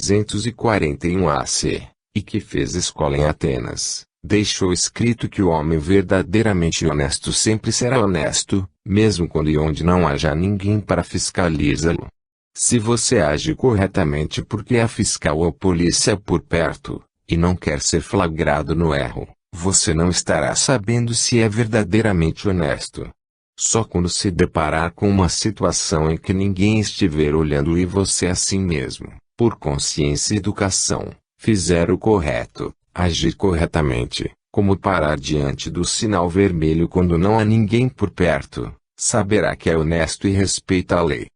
241 AC, e que fez escola em Atenas, deixou escrito que o homem verdadeiramente honesto sempre será honesto, mesmo quando e onde não haja ninguém para fiscalizá-lo. Se você age corretamente porque há fiscal ou polícia por perto, e não quer ser flagrado no erro, você não estará sabendo se é verdadeiramente honesto. Só quando se deparar com uma situação em que ninguém estiver olhando e você assim mesmo, por consciência e educação, fizer o correto, agir corretamente, como parar diante do sinal vermelho quando não há ninguém por perto, saberá que é honesto e respeita a lei.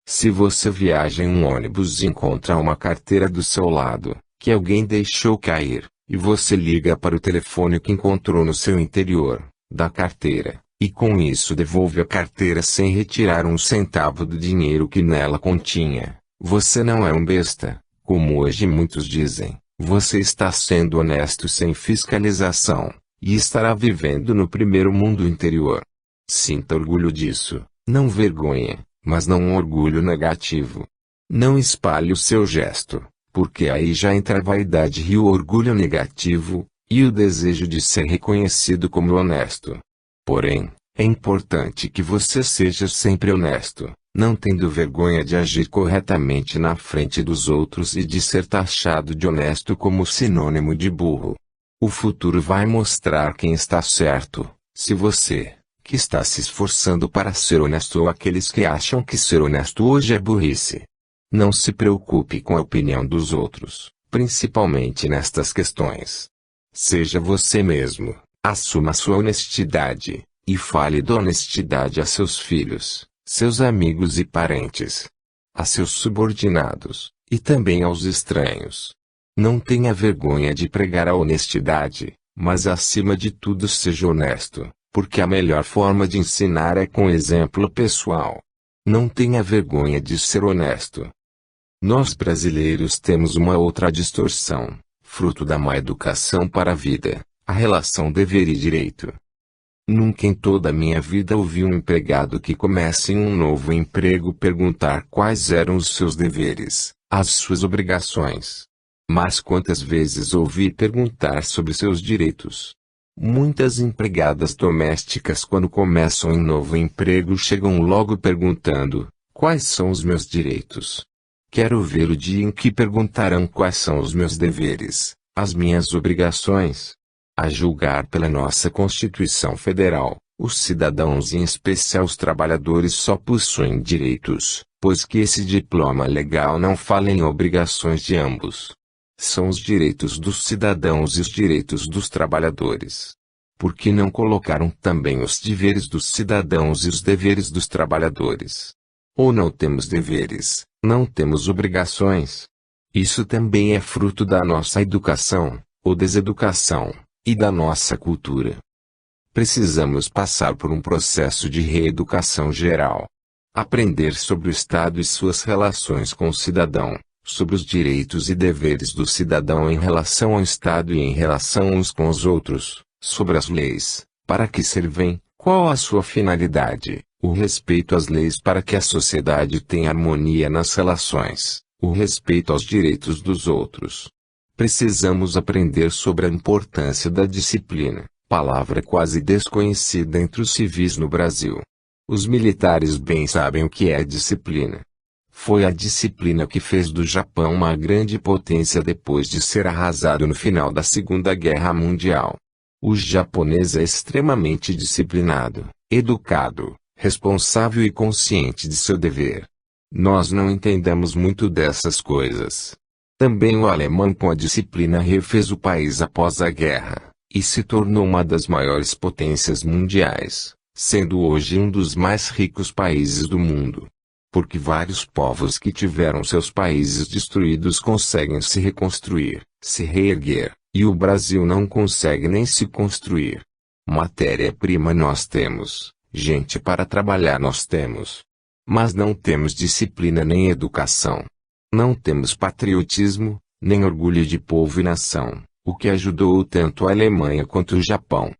Se você viaja em um ônibus e encontra uma carteira do seu lado, que alguém deixou cair, e você liga para o telefone que encontrou no seu interior, da carteira, e com isso devolve a carteira sem retirar um centavo do dinheiro que nela continha, você não é um besta, como hoje muitos dizem, você está sendo honesto sem fiscalização, e estará vivendo no primeiro mundo interior. Sinta orgulho disso, não vergonha, mas não um orgulho negativo. Não espalhe o seu gesto, porque aí já entra a vaidade e o orgulho negativo, e o desejo de ser reconhecido como honesto. Porém, é importante que você seja sempre honesto, não tendo vergonha de agir corretamente na frente dos outros e de ser taxado de honesto como sinônimo de burro. O futuro vai mostrar quem está certo, se você, que está se esforçando para ser honesto, ou aqueles que acham que ser honesto hoje é burrice. Não se preocupe com a opinião dos outros, principalmente nestas questões. Seja você mesmo, assuma sua honestidade, e fale da honestidade a seus filhos, seus amigos e parentes, a seus subordinados, e também aos estranhos. Não tenha vergonha de pregar a honestidade, mas acima de tudo seja honesto, porque a melhor forma de ensinar é com exemplo pessoal. Não tenha vergonha de ser honesto. Nós brasileiros temos uma outra distorção, fruto da má educação para a vida, a relação dever e direito. Nunca em toda a minha vida ouvi um empregado que começa em um novo emprego perguntar quais eram os seus deveres, as suas obrigações. Mas quantas vezes ouvi perguntar sobre seus direitos? Muitas empregadas domésticas quando começam em novo emprego chegam logo perguntando, quais são os meus direitos? Quero ver o dia em que perguntarão quais são os meus deveres, as minhas obrigações. A julgar pela nossa Constituição Federal, os cidadãos e em especial os trabalhadores só possuem direitos, pois que esse diploma legal não fala em obrigações de ambos. São os direitos dos cidadãos e os direitos dos trabalhadores. Por que não colocaram também os deveres dos cidadãos e os deveres dos trabalhadores? Ou não temos deveres, não temos obrigações? Isso também é fruto da nossa educação, ou deseducação, e da nossa cultura. Precisamos passar por um processo de reeducação geral. Aprender sobre o Estado e suas relações com o cidadão, sobre os direitos e deveres do cidadão em relação ao Estado e em relação uns com os outros, sobre as leis, para que servem, qual a sua finalidade, o respeito às leis para que a sociedade tenha harmonia nas relações, o respeito aos direitos dos outros. Precisamos aprender sobre a importância da disciplina, palavra quase desconhecida entre os civis no Brasil. Os militares bem sabem o que é disciplina. Foi a disciplina que fez do Japão uma grande potência depois de ser arrasado no final da Segunda Guerra Mundial. O japonês é extremamente disciplinado, educado, responsável e consciente de seu dever. Nós não entendemos muito dessas coisas. Também o alemão com a disciplina refez o país após a guerra, e se tornou uma das maiores potências mundiais, sendo hoje um dos mais ricos países do mundo. Porque vários povos que tiveram seus países destruídos conseguem se reconstruir, se reerguer, e o Brasil não consegue nem se construir. Matéria-prima nós temos, gente para trabalhar nós temos. Mas não temos disciplina nem educação. Não temos patriotismo, nem orgulho de povo e nação, o que ajudou tanto a Alemanha quanto o Japão.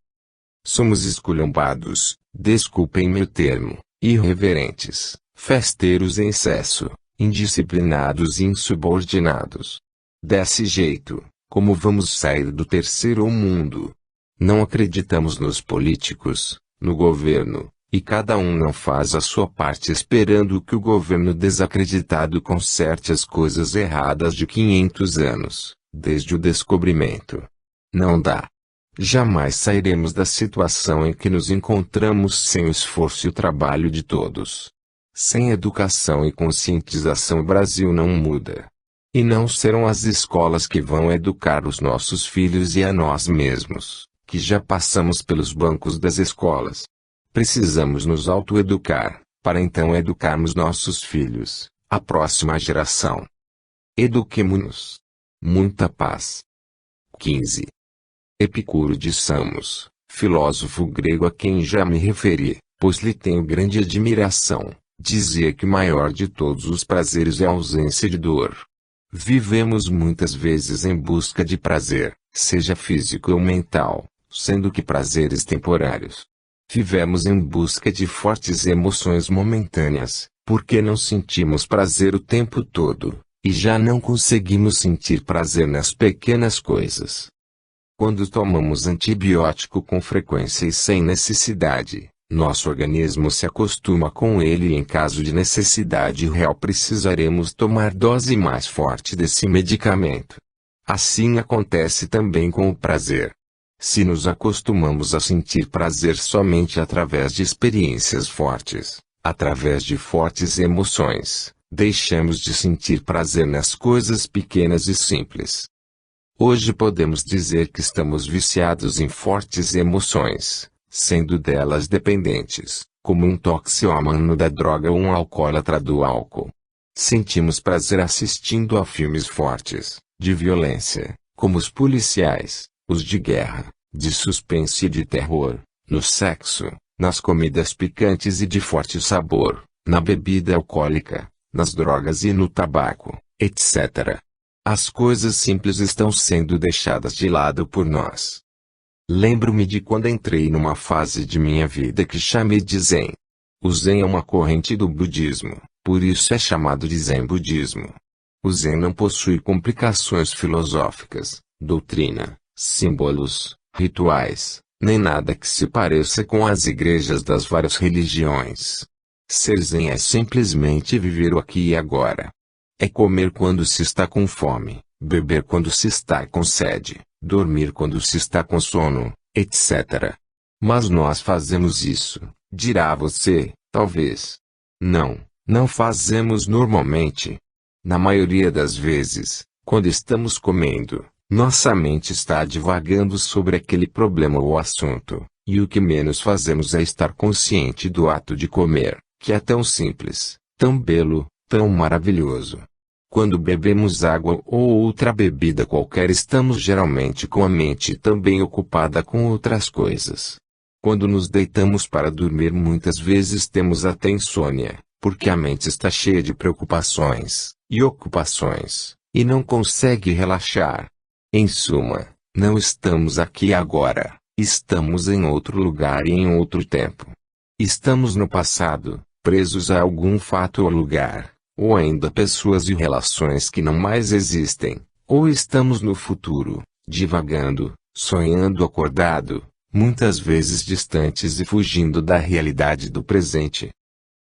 Somos esculhambados, desculpem meu termo, irreverentes, festeiros em excesso, indisciplinados e insubordinados. Desse jeito, como vamos sair do terceiro mundo? Não acreditamos nos políticos, no governo, e cada um não faz a sua parte esperando que o governo desacreditado conserte as coisas erradas de 500 anos, desde o descobrimento. Não dá. Jamais sairemos da situação em que nos encontramos sem o esforço e o trabalho de todos. Sem educação e conscientização o Brasil não muda. E não serão as escolas que vão educar os nossos filhos e a nós mesmos, que já passamos pelos bancos das escolas. Precisamos nos autoeducar, para então educarmos nossos filhos, a próxima geração. Eduquemo-nos. Muita paz. 15. Epicuro de Samos, filósofo grego a quem já me referi, pois lhe tenho grande admiração, dizia que o maior de todos os prazeres é a ausência de dor. Vivemos muitas vezes em busca de prazer, seja físico ou mental, sendo que prazeres temporários. Vivemos em busca de fortes emoções momentâneas, porque não sentimos prazer o tempo todo, e já não conseguimos sentir prazer nas pequenas coisas. Quando tomamos antibiótico com frequência e sem necessidade, nosso organismo se acostuma com ele e em caso de necessidade real precisaremos tomar dose mais forte desse medicamento. Assim acontece também com o prazer. Se nos acostumamos a sentir prazer somente através de experiências fortes, através de fortes emoções, deixamos de sentir prazer nas coisas pequenas e simples. Hoje podemos dizer que estamos viciados em fortes emoções, sendo delas dependentes, como um toxicômano da droga ou um alcoólatra do álcool. Sentimos prazer assistindo a filmes fortes, de violência, como os policiais, os de guerra, de suspense e de terror, no sexo, nas comidas picantes e de forte sabor, na bebida alcoólica, nas drogas e no tabaco, etc. As coisas simples estão sendo deixadas de lado por nós. Lembro-me de quando entrei numa fase de minha vida que chamei de Zen. O Zen é uma corrente do budismo, por isso é chamado de Zen budismo. O Zen não possui complicações filosóficas, doutrina, símbolos, rituais, nem nada que se pareça com as igrejas das várias religiões. Ser Zen é simplesmente viver o aqui e agora. É comer quando se está com fome, beber quando se está com sede, dormir quando se está com sono, etc. Mas nós fazemos isso, dirá você, talvez. Não fazemos normalmente. Na maioria das vezes, quando estamos comendo, nossa mente está divagando sobre aquele problema ou assunto, e o que menos fazemos é estar consciente do ato de comer, que é tão simples, tão belo, tão maravilhoso. Quando bebemos água ou outra bebida qualquer estamos geralmente com a mente também ocupada com outras coisas. Quando nos deitamos para dormir muitas vezes temos até insônia, porque a mente está cheia de preocupações e ocupações, e não consegue relaxar. Em suma, não estamos aqui agora, estamos em outro lugar e em outro tempo. Estamos no passado, presos a algum fato ou lugar, ou ainda pessoas e relações que não mais existem, ou estamos no futuro, divagando, sonhando acordado, muitas vezes distantes e fugindo da realidade do presente.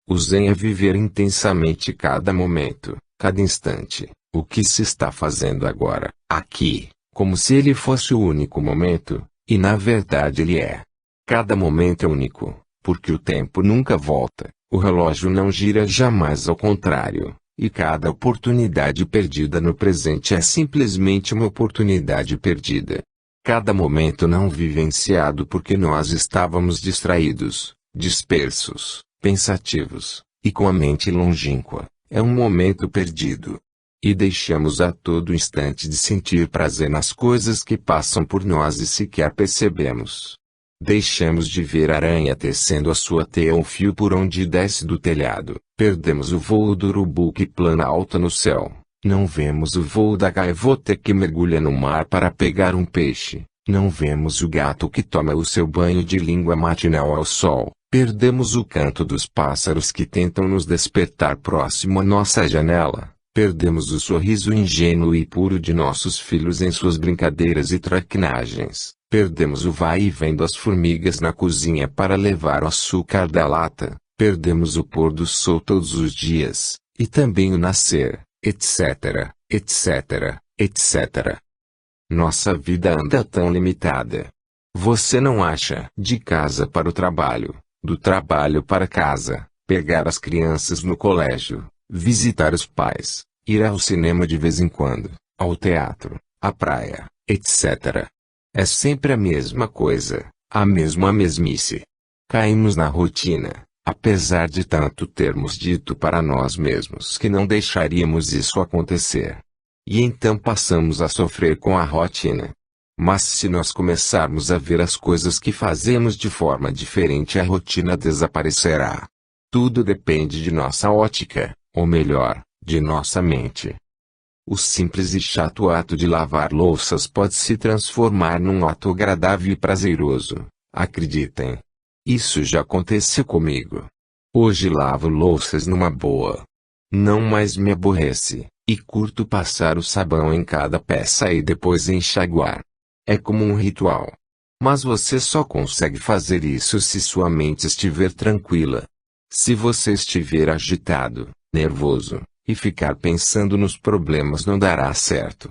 O Zen é viver intensamente cada momento, cada instante, o que se está fazendo agora, aqui, como se ele fosse o único momento, e na verdade ele é. Cada momento é único, porque o tempo nunca volta, o relógio não gira jamais ao contrário, e cada oportunidade perdida no presente é simplesmente uma oportunidade perdida. Cada momento não vivenciado porque nós estávamos distraídos, dispersos, pensativos, e com a mente longínqua, é um momento perdido. E deixamos a todo instante de sentir prazer nas coisas que passam por nós e sequer percebemos. Deixamos de ver a aranha tecendo a sua teia um fio por onde desce do telhado. Perdemos o voo do urubu que plana alta no céu. Não vemos o voo da gaivota que mergulha no mar para pegar um peixe. Não vemos o gato que toma o seu banho de língua matinal ao sol. Perdemos o canto dos pássaros que tentam nos despertar próximo à nossa janela. Perdemos o sorriso ingênuo e puro de nossos filhos em suas brincadeiras e traquinagens. Perdemos o vai e vem das formigas na cozinha para levar o açúcar da lata. Perdemos o pôr do sol todos os dias, e também o nascer, etc, etc, etc. Nossa vida anda tão limitada. Você não acha? De casa para o trabalho, do trabalho para casa, pegar as crianças no colégio, visitar os pais, ir ao cinema de vez em quando, ao teatro, à praia, etc. É sempre a mesma coisa, a mesma mesmice. Caímos na rotina, apesar de tanto termos dito para nós mesmos que não deixaríamos isso acontecer. E então passamos a sofrer com a rotina. Mas se nós começarmos a ver as coisas que fazemos de forma diferente, a rotina desaparecerá. Tudo depende de nossa ótica, ou melhor, de nossa mente. O simples e chato ato de lavar louças pode se transformar num ato agradável e prazeroso, acreditem. Isso já aconteceu comigo. Hoje lavo louças numa boa. Não mais me aborrece, e curto passar o sabão em cada peça e depois enxaguar. É como um ritual. Mas você só consegue fazer isso se sua mente estiver tranquila. Se você estiver agitado, nervoso, e ficar pensando nos problemas, não dará certo.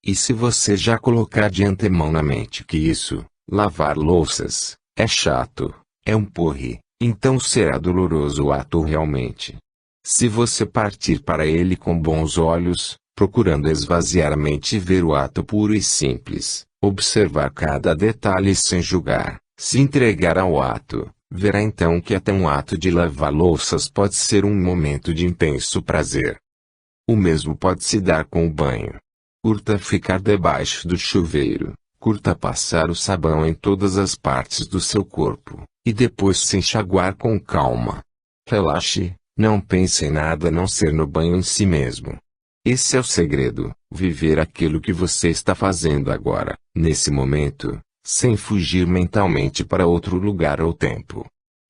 E se você já colocar de antemão na mente que isso, lavar louças, é chato, é um porre, então será doloroso o ato realmente. Se você partir para ele com bons olhos, procurando esvaziar a mente e ver o ato puro e simples, observar cada detalhe sem julgar, se entregar ao ato, verá então que até um ato de lavar louças pode ser um momento de intenso prazer. O mesmo pode se dar com o banho. Curta ficar debaixo do chuveiro, curta passar o sabão em todas as partes do seu corpo, e depois se enxaguar com calma. Relaxe, não pense em nada a não ser no banho em si mesmo. Esse é o segredo, viver aquilo que você está fazendo agora, nesse momento, sem fugir mentalmente para outro lugar ou tempo.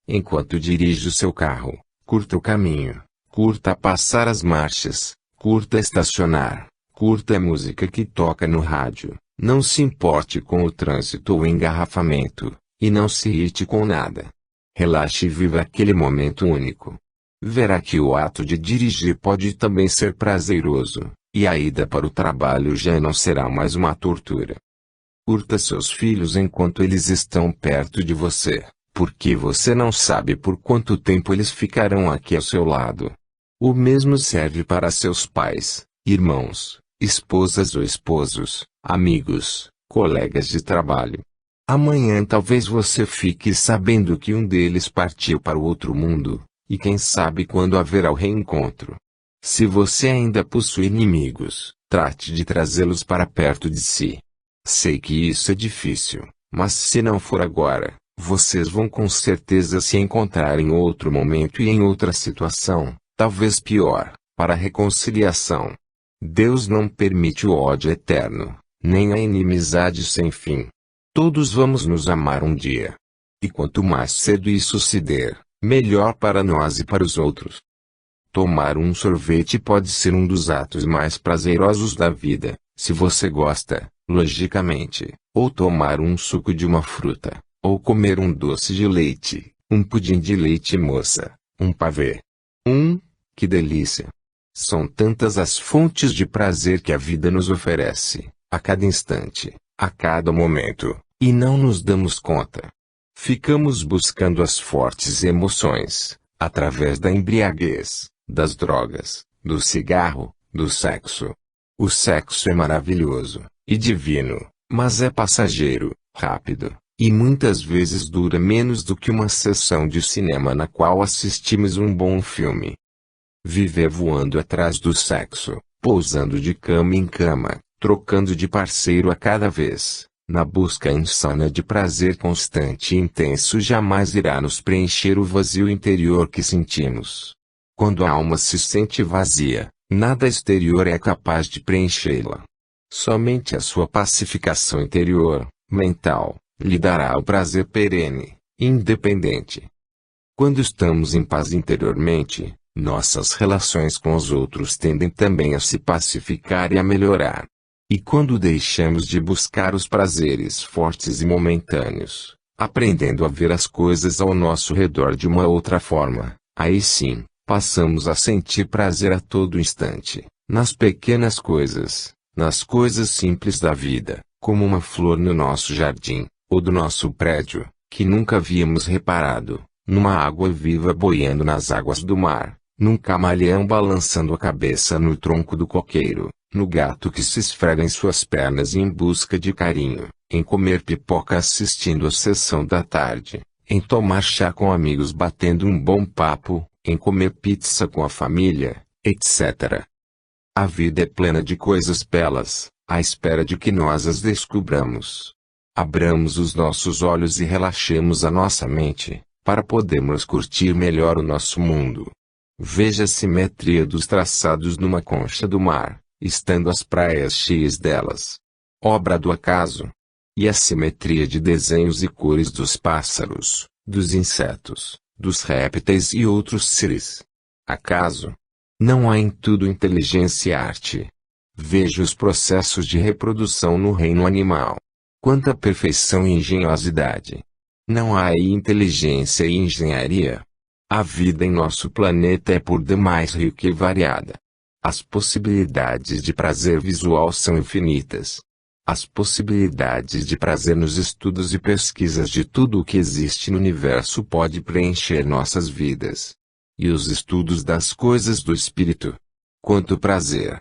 Enquanto dirige o seu carro, curta o caminho, curta passar as marchas, curta estacionar, curta a música que toca no rádio, não se importe com o trânsito ou engarrafamento, e não se irrite com nada. Relaxe e viva aquele momento único. Verá que o ato de dirigir pode também ser prazeroso, e a ida para o trabalho já não será mais uma tortura. Curta seus filhos enquanto eles estão perto de você, porque você não sabe por quanto tempo eles ficarão aqui ao seu lado. O mesmo serve para seus pais, irmãos, esposas ou esposos, amigos, colegas de trabalho. Amanhã talvez você fique sabendo que um deles partiu para o outro mundo. E quem sabe quando haverá o reencontro. Se você ainda possui inimigos, trate de trazê-los para perto de si. Sei que isso é difícil, mas se não for agora, vocês vão com certeza se encontrar em outro momento e em outra situação, talvez pior, para a reconciliação. Deus não permite o ódio eterno, nem a inimizade sem fim. Todos vamos nos amar um dia. E quanto mais cedo isso se der, melhor para nós e para os outros. Tomar um sorvete pode ser um dos atos mais prazerosos da vida, se você gosta, logicamente, ou tomar um suco de uma fruta, ou comer um doce de leite, um pudim de leite moça, um pavê. Que delícia! São tantas as fontes de prazer que a vida nos oferece, a cada instante, a cada momento, e não nos damos conta. Ficamos buscando as fortes emoções, através da embriaguez, das drogas, do cigarro, do sexo. O sexo é maravilhoso, e divino, mas é passageiro, rápido, e muitas vezes dura menos do que uma sessão de cinema na qual assistimos um bom filme. Viver voando atrás do sexo, pousando de cama em cama, trocando de parceiro a cada vez, na busca insana de prazer constante e intenso, jamais irá nos preencher o vazio interior que sentimos. Quando a alma se sente vazia, nada exterior é capaz de preenchê-la. Somente a sua pacificação interior, mental, lhe dará o prazer perene, independente. Quando estamos em paz interiormente, nossas relações com os outros tendem também a se pacificar e a melhorar. E quando deixamos de buscar os prazeres fortes e momentâneos, aprendendo a ver as coisas ao nosso redor de uma outra forma, aí sim, passamos a sentir prazer a todo instante, nas pequenas coisas, nas coisas simples da vida, como uma flor no nosso jardim, ou do nosso prédio, que nunca havíamos reparado, numa água viva boiando nas águas do mar, num camaleão balançando a cabeça no tronco do coqueiro, no gato que se esfrega em suas pernas em busca de carinho, em comer pipoca assistindo a sessão da tarde, em tomar chá com amigos batendo um bom papo, em comer pizza com a família, etc. A vida é plena de coisas belas, à espera de que nós as descubramos. Abramos os nossos olhos e relaxemos a nossa mente, para podermos curtir melhor o nosso mundo. Veja a simetria dos traçados numa concha do mar, estando as praias cheias delas. Obra do acaso. E a simetria de desenhos e cores dos pássaros, dos insetos, dos répteis e outros seres. Acaso? Não há em tudo inteligência e arte. Veja os processos de reprodução no reino animal. Quanta perfeição e engenhosidade! Não há aí inteligência e engenharia? A vida em nosso planeta é por demais rica e variada. As possibilidades de prazer visual são infinitas. As possibilidades de prazer nos estudos e pesquisas de tudo o que existe no universo pode preencher nossas vidas. E os estudos das coisas do espírito. Quanto prazer!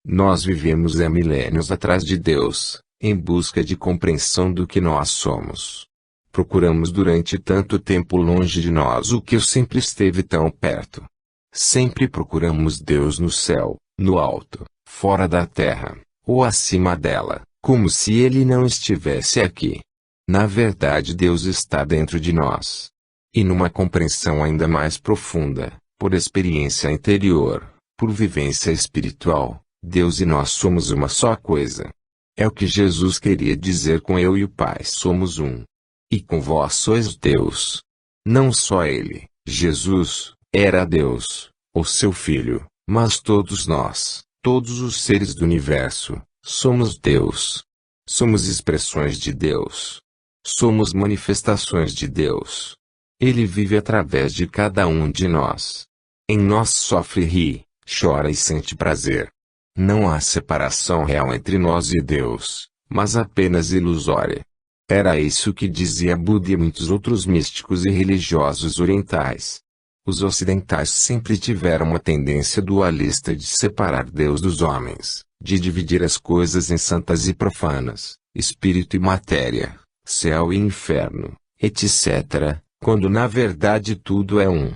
Nós vivemos há milênios atrás de Deus, em busca de compreensão do que nós somos. Procuramos durante tanto tempo longe de nós o que sempre esteve tão perto. Sempre procuramos Deus no céu, no alto, fora da terra, ou acima dela, como se Ele não estivesse aqui. Na verdade, Deus está dentro de nós. E numa compreensão ainda mais profunda, por experiência interior, por vivência espiritual, Deus e nós somos uma só coisa. É o que Jesus queria dizer com eu e o Pai somos um. E com vós sois Deus. Não só Ele, Jesus, era Deus, o seu Filho, mas todos nós, todos os seres do universo, somos Deus. Somos expressões de Deus. Somos manifestações de Deus. Ele vive através de cada um de nós. Em nós sofre e ri, chora e sente prazer. Não há separação real entre nós e Deus, mas apenas ilusória. Era isso que dizia Buda e muitos outros místicos e religiosos orientais. Os ocidentais sempre tiveram uma tendência dualista de separar Deus dos homens, de dividir as coisas em santas e profanas, espírito e matéria, céu e inferno, etc., quando na verdade tudo é um.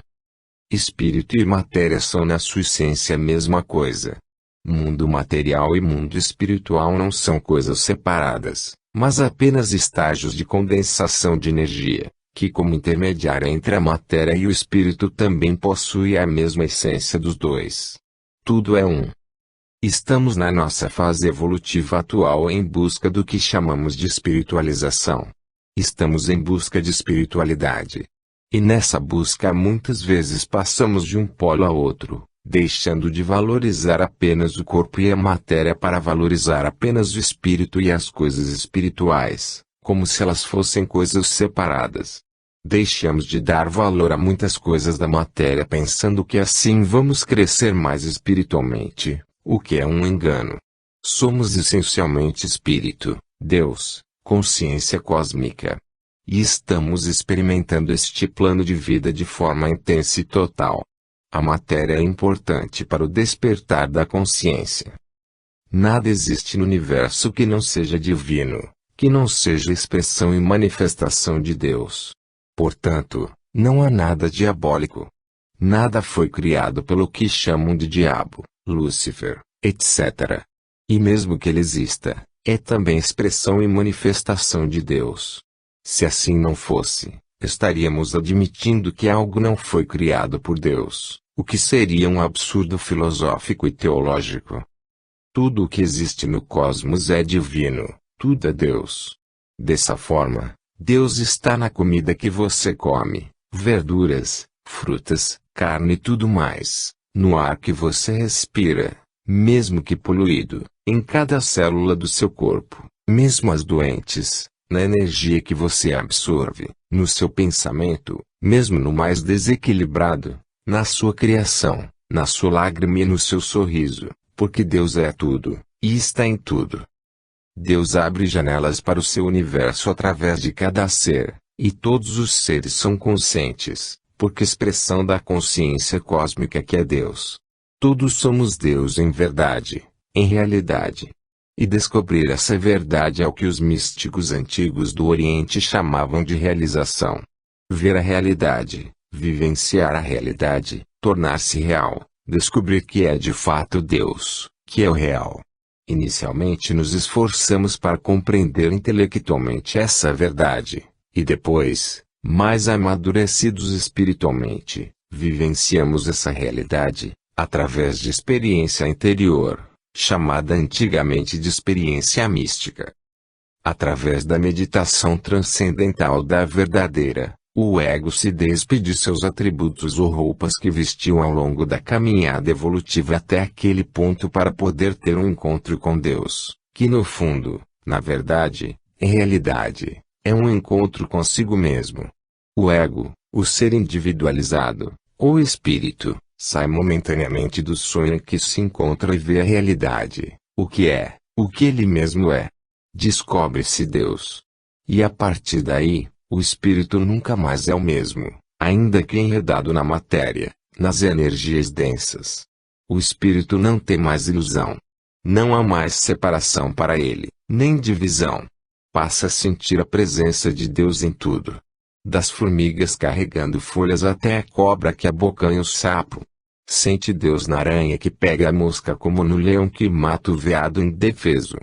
Espírito e matéria são na sua essência a mesma coisa. Mundo material e mundo espiritual não são coisas separadas, mas apenas estágios de condensação de energia, que como intermediária entre a matéria e o espírito também possui a mesma essência dos dois. Tudo é um. Estamos na nossa fase evolutiva atual em busca do que chamamos de espiritualização. Estamos em busca de espiritualidade. E nessa busca muitas vezes passamos de um polo a outro, deixando de valorizar apenas o corpo e a matéria para valorizar apenas o espírito e as coisas espirituais, como se elas fossem coisas separadas. Deixamos de dar valor a muitas coisas da matéria pensando que assim vamos crescer mais espiritualmente, o que é um engano. Somos essencialmente espírito, Deus, consciência cósmica. E estamos experimentando este plano de vida de forma intensa e total. A matéria é importante para o despertar da consciência. Nada existe no universo que não seja divino, que não seja expressão e manifestação de Deus. Portanto, não há nada diabólico. Nada foi criado pelo que chamam de diabo, Lúcifer, etc. E mesmo que ele exista, é também expressão e manifestação de Deus. Se assim não fosse, estaríamos admitindo que algo não foi criado por Deus, o que seria um absurdo filosófico e teológico. Tudo o que existe no cosmos é divino, tudo é Deus. Dessa forma, Deus está na comida que você come, verduras, frutas, carne e tudo mais, no ar que você respira, mesmo que poluído, em cada célula do seu corpo, mesmo as doentes, na energia que você absorve, no seu pensamento, mesmo no mais desequilibrado, na sua criação, na sua lágrima e no seu sorriso, porque Deus é tudo, e está em tudo. Deus abre janelas para o seu universo através de cada ser, e todos os seres são conscientes, porque expressão da consciência cósmica que é Deus. Todos somos Deus em verdade, em realidade. E descobrir essa verdade é o que os místicos antigos do Oriente chamavam de realização. Ver a realidade, vivenciar a realidade, tornar-se real, descobrir que é de fato Deus, que é o real. Inicialmente nos esforçamos para compreender intelectualmente essa verdade, e depois, mais amadurecidos espiritualmente, vivenciamos essa realidade, através de experiência interior, chamada antigamente de experiência mística. Através da meditação transcendental da verdadeira, o ego se despe de seus atributos ou roupas que vestiu ao longo da caminhada evolutiva até aquele ponto para poder ter um encontro com Deus, que no fundo, na verdade, em realidade, é um encontro consigo mesmo. O ego, o ser individualizado, ou espírito, sai momentaneamente do sonho em que se encontra e vê a realidade, o que ele mesmo é. Descobre-se Deus. E a partir daí, o espírito nunca mais é o mesmo, ainda que enredado na matéria, nas energias densas. O espírito não tem mais ilusão. Não há mais separação para ele, nem divisão. Passa a sentir a presença de Deus em tudo. Das formigas carregando folhas até a cobra que abocanha o sapo. Sente Deus na aranha que pega a mosca como no leão que mata o veado indefeso.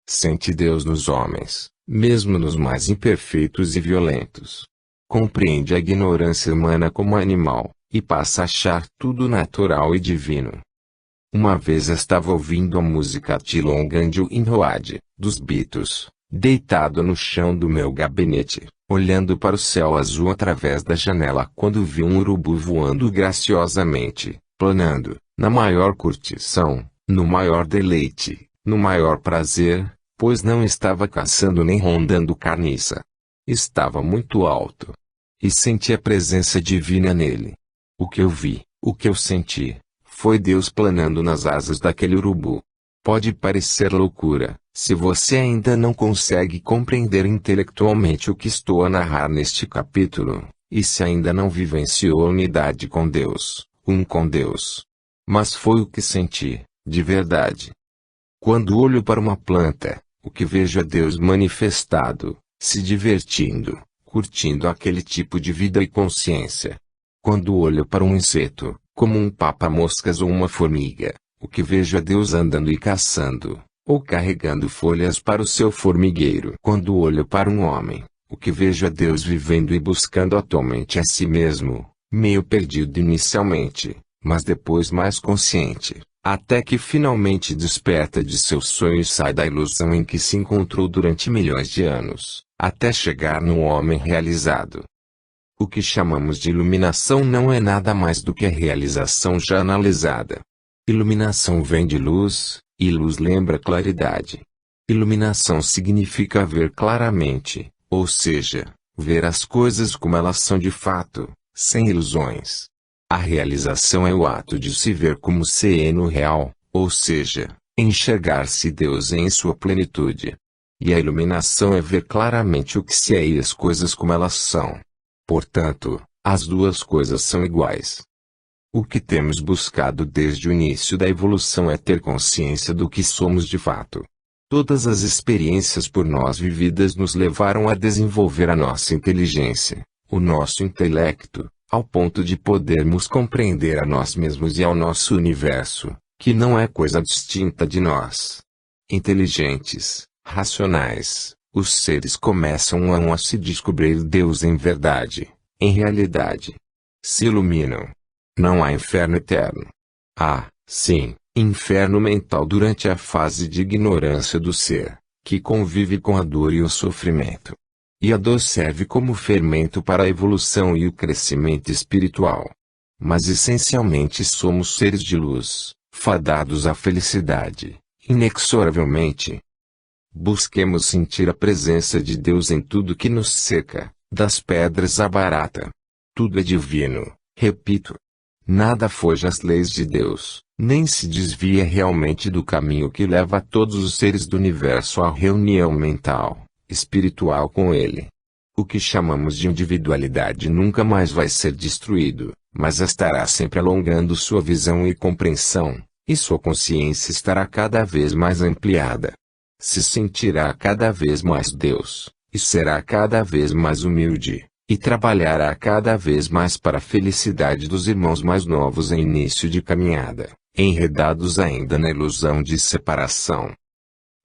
Sente Deus nos homens, mesmo nos mais imperfeitos e violentos. Compreende a ignorância humana como animal, e passa a achar tudo natural e divino. Uma vez estava ouvindo a música Too Long and You in Road, dos Beatles, deitado no chão do meu gabinete, olhando para o céu azul através da janela quando vi um urubu voando graciosamente, planando, na maior curtição, no maior deleite, no maior prazer, pois não estava caçando nem rondando carniça. Estava muito alto. E senti a presença divina nele. O que eu vi, o que eu senti, foi Deus planando nas asas daquele urubu. Pode parecer loucura, se você ainda não consegue compreender intelectualmente o que estou a narrar neste capítulo, e se ainda não vivenciou a unidade com Deus, um com Deus. Mas foi o que senti, de verdade. Quando olho para uma planta, o que vejo é Deus manifestado, se divertindo, curtindo aquele tipo de vida e consciência. Quando olho para um inseto, como um papa-moscas ou uma formiga, o que vejo é Deus andando e caçando, ou carregando folhas para o seu formigueiro. Quando olho para um homem, o que vejo é Deus vivendo e buscando atualmente a si mesmo, meio perdido inicialmente, mas depois mais consciente, até que finalmente desperta de seu sonho e sai da ilusão em que se encontrou durante milhões de anos, até chegar no homem realizado. O que chamamos de iluminação não é nada mais do que a realização já analisada. Iluminação vem de luz, e luz lembra claridade. Iluminação significa ver claramente, ou seja, ver as coisas como elas são de fato, sem ilusões. A realização é o ato de se ver como se é no real, ou seja, enxergar-se Deus em sua plenitude. E a iluminação é ver claramente o que se é e as coisas como elas são. Portanto, as duas coisas são iguais. O que temos buscado desde o início da evolução é ter consciência do que somos de fato. Todas as experiências por nós vividas nos levaram a desenvolver a nossa inteligência, o nosso intelecto, ao ponto de podermos compreender a nós mesmos e ao nosso universo, que não é coisa distinta de nós. Inteligentes, racionais, os seres começam um a um a se descobrir Deus em verdade, em realidade. Se iluminam. Não há inferno eterno. Há, sim, inferno mental durante a fase de ignorância do ser, que convive com a dor e o sofrimento. E a dor serve como fermento para a evolução e o crescimento espiritual. Mas essencialmente somos seres de luz, fadados à felicidade, inexoravelmente. Busquemos sentir a presença de Deus em tudo que nos cerca, das pedras à barata. Tudo é divino, repito. Nada foge às leis de Deus, nem se desvia realmente do caminho que leva todos os seres do universo à reunião mental, espiritual com Ele. O que chamamos de individualidade nunca mais vai ser destruído, mas estará sempre alongando sua visão e compreensão, e sua consciência estará cada vez mais ampliada. Se sentirá cada vez mais Deus, e será cada vez mais humilde, e trabalhará cada vez mais para a felicidade dos irmãos mais novos em início de caminhada, enredados ainda na ilusão de separação.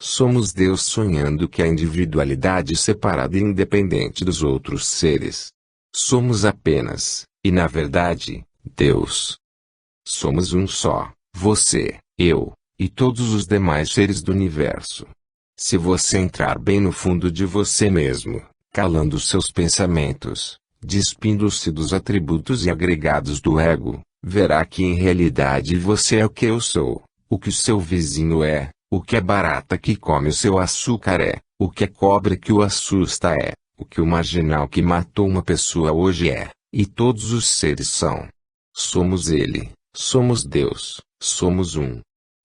Somos Deus sonhando que a individualidade separada e independente dos outros seres. Somos apenas, e na verdade, Deus. Somos um só, você, eu, e todos os demais seres do universo. Se você entrar bem no fundo de você mesmo, calando seus pensamentos, despindo-se dos atributos e agregados do ego, verá que em realidade você é o que eu sou, o que o seu vizinho é, o que a barata que come o seu açúcar é, o que a cobra que o assusta é, o que o marginal que matou uma pessoa hoje é, e todos os seres são. Somos Ele, somos Deus, somos um.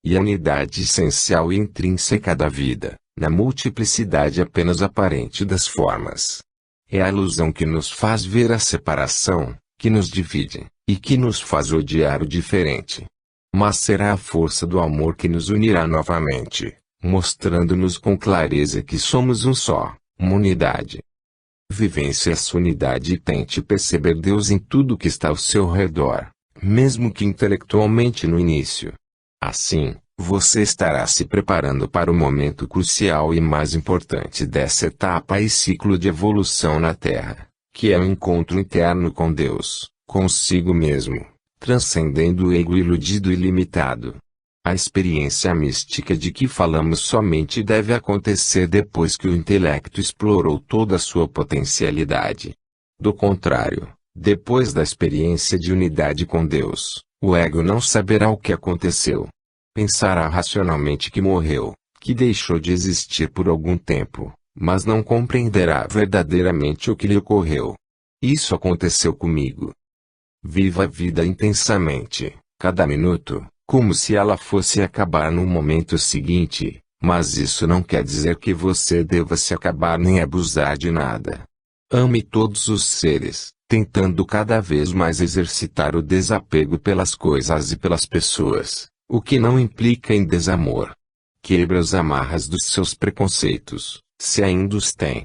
E a unidade essencial e intrínseca da vida, na multiplicidade apenas aparente das formas. É a ilusão que nos faz ver a separação, que nos divide, e que nos faz odiar o diferente. Mas será a força do amor que nos unirá novamente, mostrando-nos com clareza que somos um só, uma unidade. Vivência essa unidade e tente perceber Deus em tudo que está ao seu redor, mesmo que intelectualmente no início. Assim, você estará se preparando para o momento crucial e mais importante dessa etapa e ciclo de evolução na Terra, que é o encontro interno com Deus, consigo mesmo, transcendendo o ego iludido e limitado. A experiência mística de que falamos somente deve acontecer depois que o intelecto explorou toda a sua potencialidade. Do contrário, depois da experiência de unidade com Deus, o ego não saberá o que aconteceu. Pensará racionalmente que morreu, que deixou de existir por algum tempo, mas não compreenderá verdadeiramente o que lhe ocorreu. Isso aconteceu comigo. Viva a vida intensamente, cada minuto, como se ela fosse acabar no momento seguinte, mas isso não quer dizer que você deva se acabar nem abusar de nada. Ame todos os seres, tentando cada vez mais exercitar o desapego pelas coisas e pelas pessoas, o que não implica em desamor. Quebre as amarras dos seus preconceitos, se ainda os tem.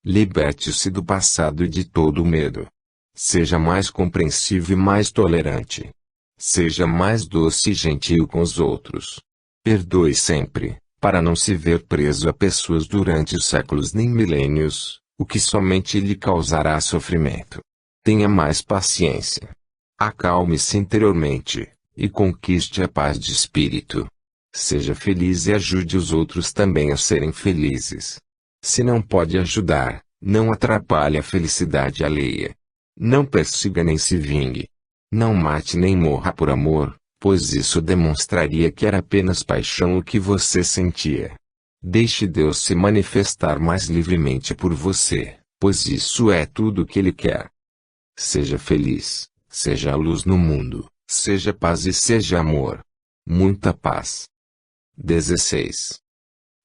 Liberte-se do passado e de todo o medo. Seja mais compreensivo e mais tolerante. Seja mais doce e gentil com os outros. Perdoe sempre, para não se ver preso a pessoas durante séculos nem milênios, o que somente lhe causará sofrimento. Tenha mais paciência. Acalme-se interiormente, e conquiste a paz de espírito. Seja feliz e ajude os outros também a serem felizes. Se não pode ajudar, não atrapalhe a felicidade alheia. Não persiga nem se vingue. Não mate nem morra por amor, pois isso demonstraria que era apenas paixão o que você sentia. Deixe Deus se manifestar mais livremente por você, pois isso é tudo o que Ele quer. Seja feliz, seja a luz no mundo, seja paz e seja amor. Muita paz. 16.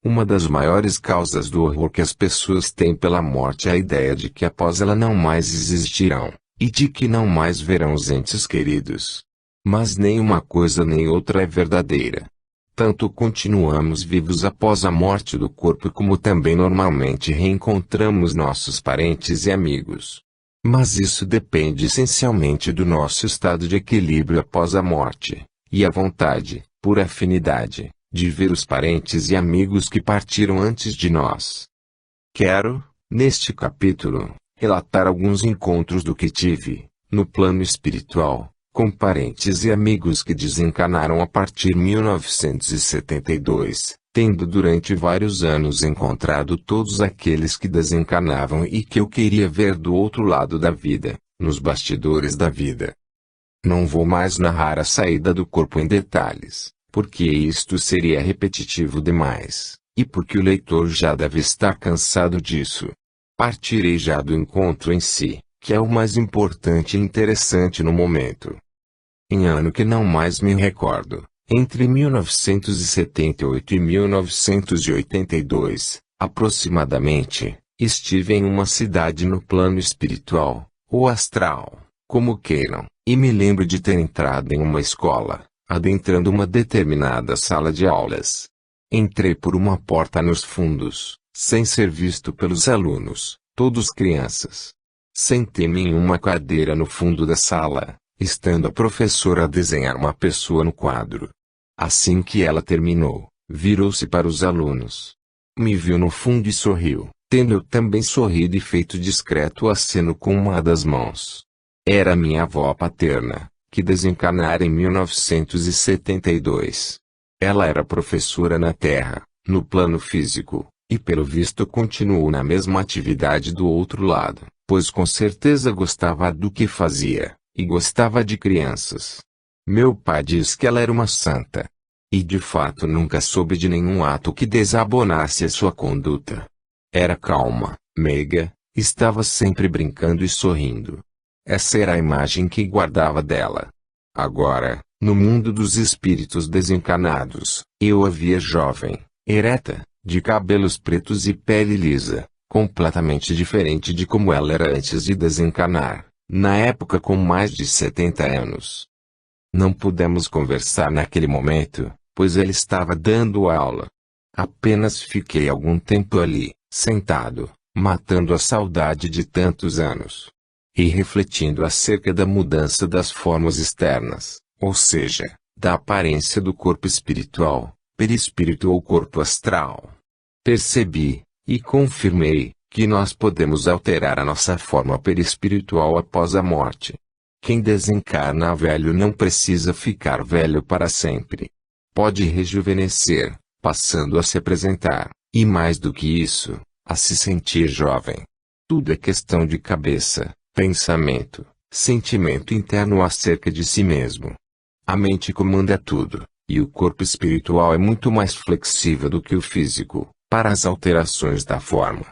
Uma das maiores causas do horror que as pessoas têm pela morte é a ideia de que após ela não mais existirão, e de que não mais verão os entes queridos. Mas nem uma coisa nem outra é verdadeira. Tanto continuamos vivos após a morte do corpo como também normalmente reencontramos nossos parentes e amigos. Mas isso depende essencialmente do nosso estado de equilíbrio após a morte, e a vontade, por afinidade, de ver os parentes e amigos que partiram antes de nós. Quero, neste capítulo, relatar alguns encontros do que tive, no plano espiritual, com parentes e amigos que desencarnaram a partir de 1972, tendo durante vários anos encontrado todos aqueles que desencarnavam e que eu queria ver do outro lado da vida, nos bastidores da vida. Não vou mais narrar a saída do corpo em detalhes, porque isto seria repetitivo demais, e porque o leitor já deve estar cansado disso. Partirei já do encontro em si, que é o mais importante e interessante no momento. Em ano que não mais me recordo, entre 1978 e 1982, aproximadamente, estive em uma cidade no plano espiritual, ou astral, como queiram, e me lembro de ter entrado em uma escola, adentrando uma determinada sala de aulas. Entrei por uma porta nos fundos, sem ser visto pelos alunos, todos crianças. Sentei-me em uma cadeira no fundo da sala, estando a professora a desenhar uma pessoa no quadro. Assim que ela terminou, virou-se para os alunos. Me viu no fundo e sorriu, tendo eu também sorrido e feito discreto aceno com uma das mãos. Era minha avó paterna, que desencarnara em 1972. Ela era professora na Terra, no plano físico, e pelo visto continuou na mesma atividade do outro lado, pois com certeza gostava do que fazia, e gostava de crianças. Meu pai diz que ela era uma santa. E de fato nunca soube de nenhum ato que desabonasse a sua conduta. Era calma, meiga, estava sempre brincando e sorrindo. Essa era a imagem que guardava dela. Agora, no mundo dos espíritos desencarnados, eu a via jovem, ereta, de cabelos pretos e pele lisa, completamente diferente de como ela era antes de desencarnar, na época com mais de 70 anos. Não pudemos conversar naquele momento, pois ele estava dando aula. Apenas fiquei algum tempo ali, sentado, matando a saudade de tantos anos. E refletindo acerca da mudança das formas externas, ou seja, da aparência do corpo espiritual, perispírito ou corpo astral. Percebi, e confirmei, que nós podemos alterar a nossa forma perispiritual após a morte. Quem desencarna velho não precisa ficar velho para sempre. Pode rejuvenescer, passando a se apresentar, e mais do que isso, a se sentir jovem. Tudo é questão de cabeça, pensamento, sentimento interno acerca de si mesmo. A mente comanda tudo, e o corpo espiritual é muito mais flexível do que o físico, para as alterações da forma.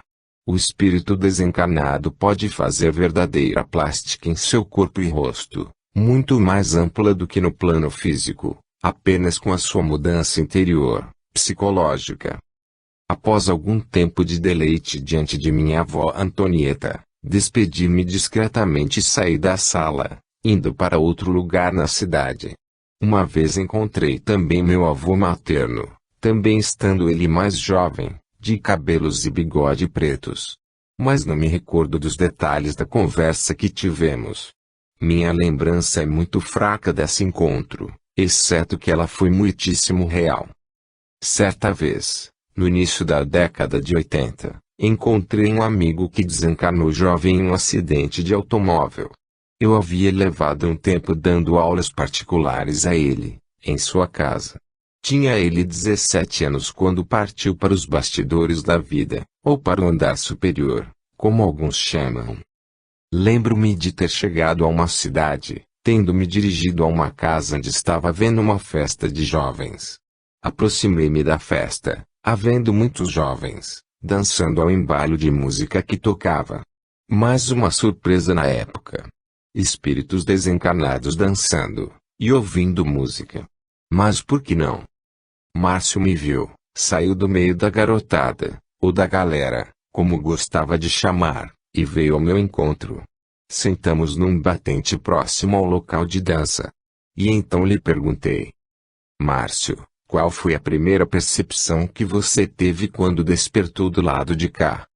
O espírito desencarnado pode fazer verdadeira plástica em seu corpo e rosto, muito mais ampla do que no plano físico, apenas com a sua mudança interior, psicológica. Após algum tempo de deleite diante de minha avó Antonieta, despedi-me discretamente e saí da sala, indo para outro lugar na cidade. Uma vez encontrei também meu avô materno, também estando ele mais jovem, de cabelos e bigode pretos. Mas não me recordo dos detalhes da conversa que tivemos. Minha lembrança é muito fraca desse encontro, exceto que ela foi muitíssimo real. Certa vez, no início da década de 80, encontrei um amigo que desencarnou jovem em um acidente de automóvel. Eu havia levado um tempo dando aulas particulares a ele, em sua casa. Tinha ele 17 anos quando partiu para os bastidores da vida, ou para o andar superior, como alguns chamam. Lembro-me de ter chegado a uma cidade, tendo me dirigido a uma casa onde estava havendo uma festa de jovens. Aproximei-me da festa, havendo muitos jovens, dançando ao embalo de música que tocava. Mais uma surpresa na época. Espíritos desencarnados dançando, e ouvindo música. Mas por que não? Márcio me viu, saiu do meio da garotada, ou da galera, como gostava de chamar, e veio ao meu encontro. Sentamos num batente próximo ao local de dança. E então lhe perguntei: Márcio, qual foi a primeira percepção que você teve quando despertou do lado de cá?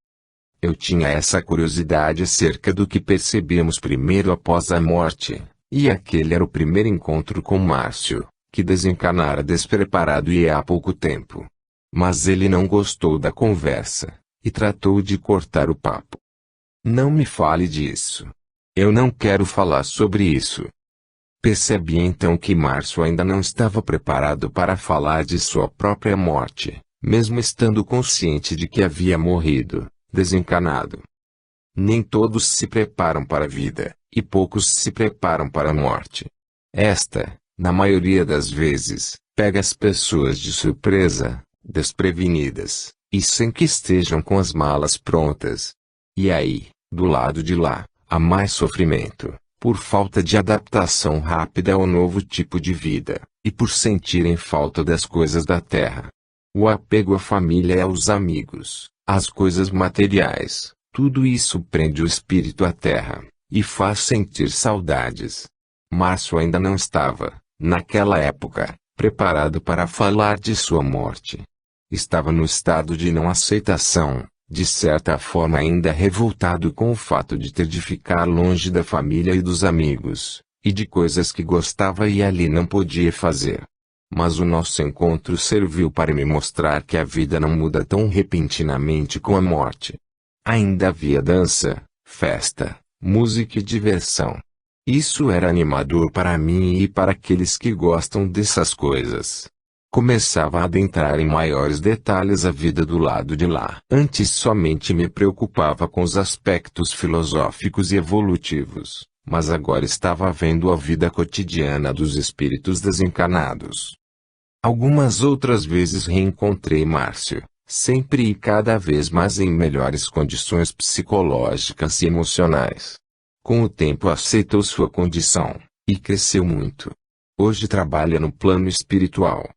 Eu tinha essa curiosidade acerca do que percebemos primeiro após a morte, e aquele era o primeiro encontro com Márcio, que desencarnara despreparado e há pouco tempo. Mas ele não gostou da conversa, e tratou de cortar o papo. Não me fale disso. Eu não quero falar sobre isso. Percebi então que Márcio ainda não estava preparado para falar de sua própria morte, mesmo estando consciente de que havia morrido, desencarnado. Nem todos se preparam para a vida, e poucos se preparam para a morte. Esta, na maioria das vezes, pega as pessoas de surpresa, desprevenidas, e sem que estejam com as malas prontas. E aí, do lado de lá, há mais sofrimento, por falta de adaptação rápida ao novo tipo de vida, e por sentirem falta das coisas da terra. O apego à família e aos amigos, às coisas materiais, tudo isso prende o espírito à terra, e faz sentir saudades. Márcio ainda não estava, naquela época, preparado para falar de sua morte. Estava no estado de não aceitação, de certa forma ainda revoltado com o fato de ter de ficar longe da família e dos amigos, e de coisas que gostava e ali não podia fazer. Mas o nosso encontro serviu para me mostrar que a vida não muda tão repentinamente com a morte. Ainda havia dança, festa, música e diversão. Isso era animador para mim e para aqueles que gostam dessas coisas. Começava a adentrar em maiores detalhes a vida do lado de lá. Antes somente me preocupava com os aspectos filosóficos e evolutivos, mas agora estava vendo a vida cotidiana dos espíritos desencarnados. Algumas outras vezes reencontrei Márcio, sempre e cada vez mais em melhores condições psicológicas e emocionais. Com o tempo aceitou sua condição, e cresceu muito. Hoje trabalha no plano espiritual.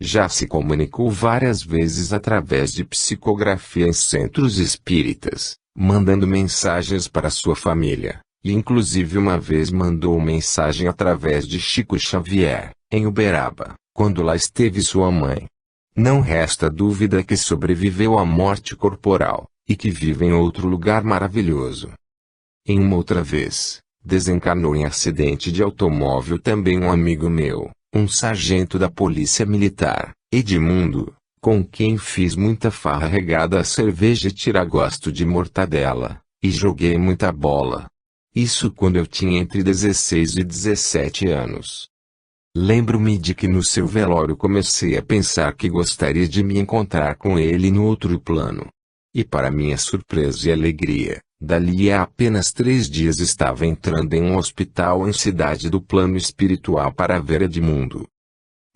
Já se comunicou várias vezes através de psicografia em centros espíritas, mandando mensagens para sua família, e inclusive uma vez mandou mensagem através de Chico Xavier, em Uberaba, quando lá esteve sua mãe. Não resta dúvida que sobreviveu à morte corporal, e que vive em outro lugar maravilhoso. Em uma outra vez, desencarnou em acidente de automóvel também um amigo meu, um sargento da Polícia Militar, Edmundo, com quem fiz muita farra regada a cerveja e tiragosto de mortadela, e joguei muita bola. Isso quando eu tinha entre 16 e 17 anos. Lembro-me de que no seu velório comecei a pensar que gostaria de me encontrar com ele no outro plano. E para minha surpresa e alegria, dali a apenas 3 dias estava entrando em um hospital em cidade do plano espiritual para ver Edmundo.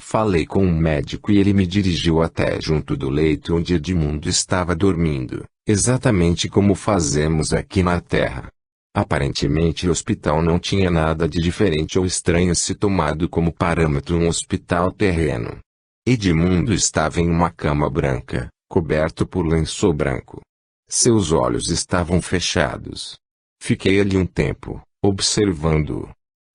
Falei com um médico e ele me dirigiu até junto do leito onde Edmundo estava dormindo, exatamente como fazemos aqui na Terra. Aparentemente o hospital não tinha nada de diferente ou estranho se tomado como parâmetro um hospital terreno. Edmundo estava em uma cama branca, coberto por lençol branco. Seus olhos estavam fechados. Fiquei ali um tempo, observando-o.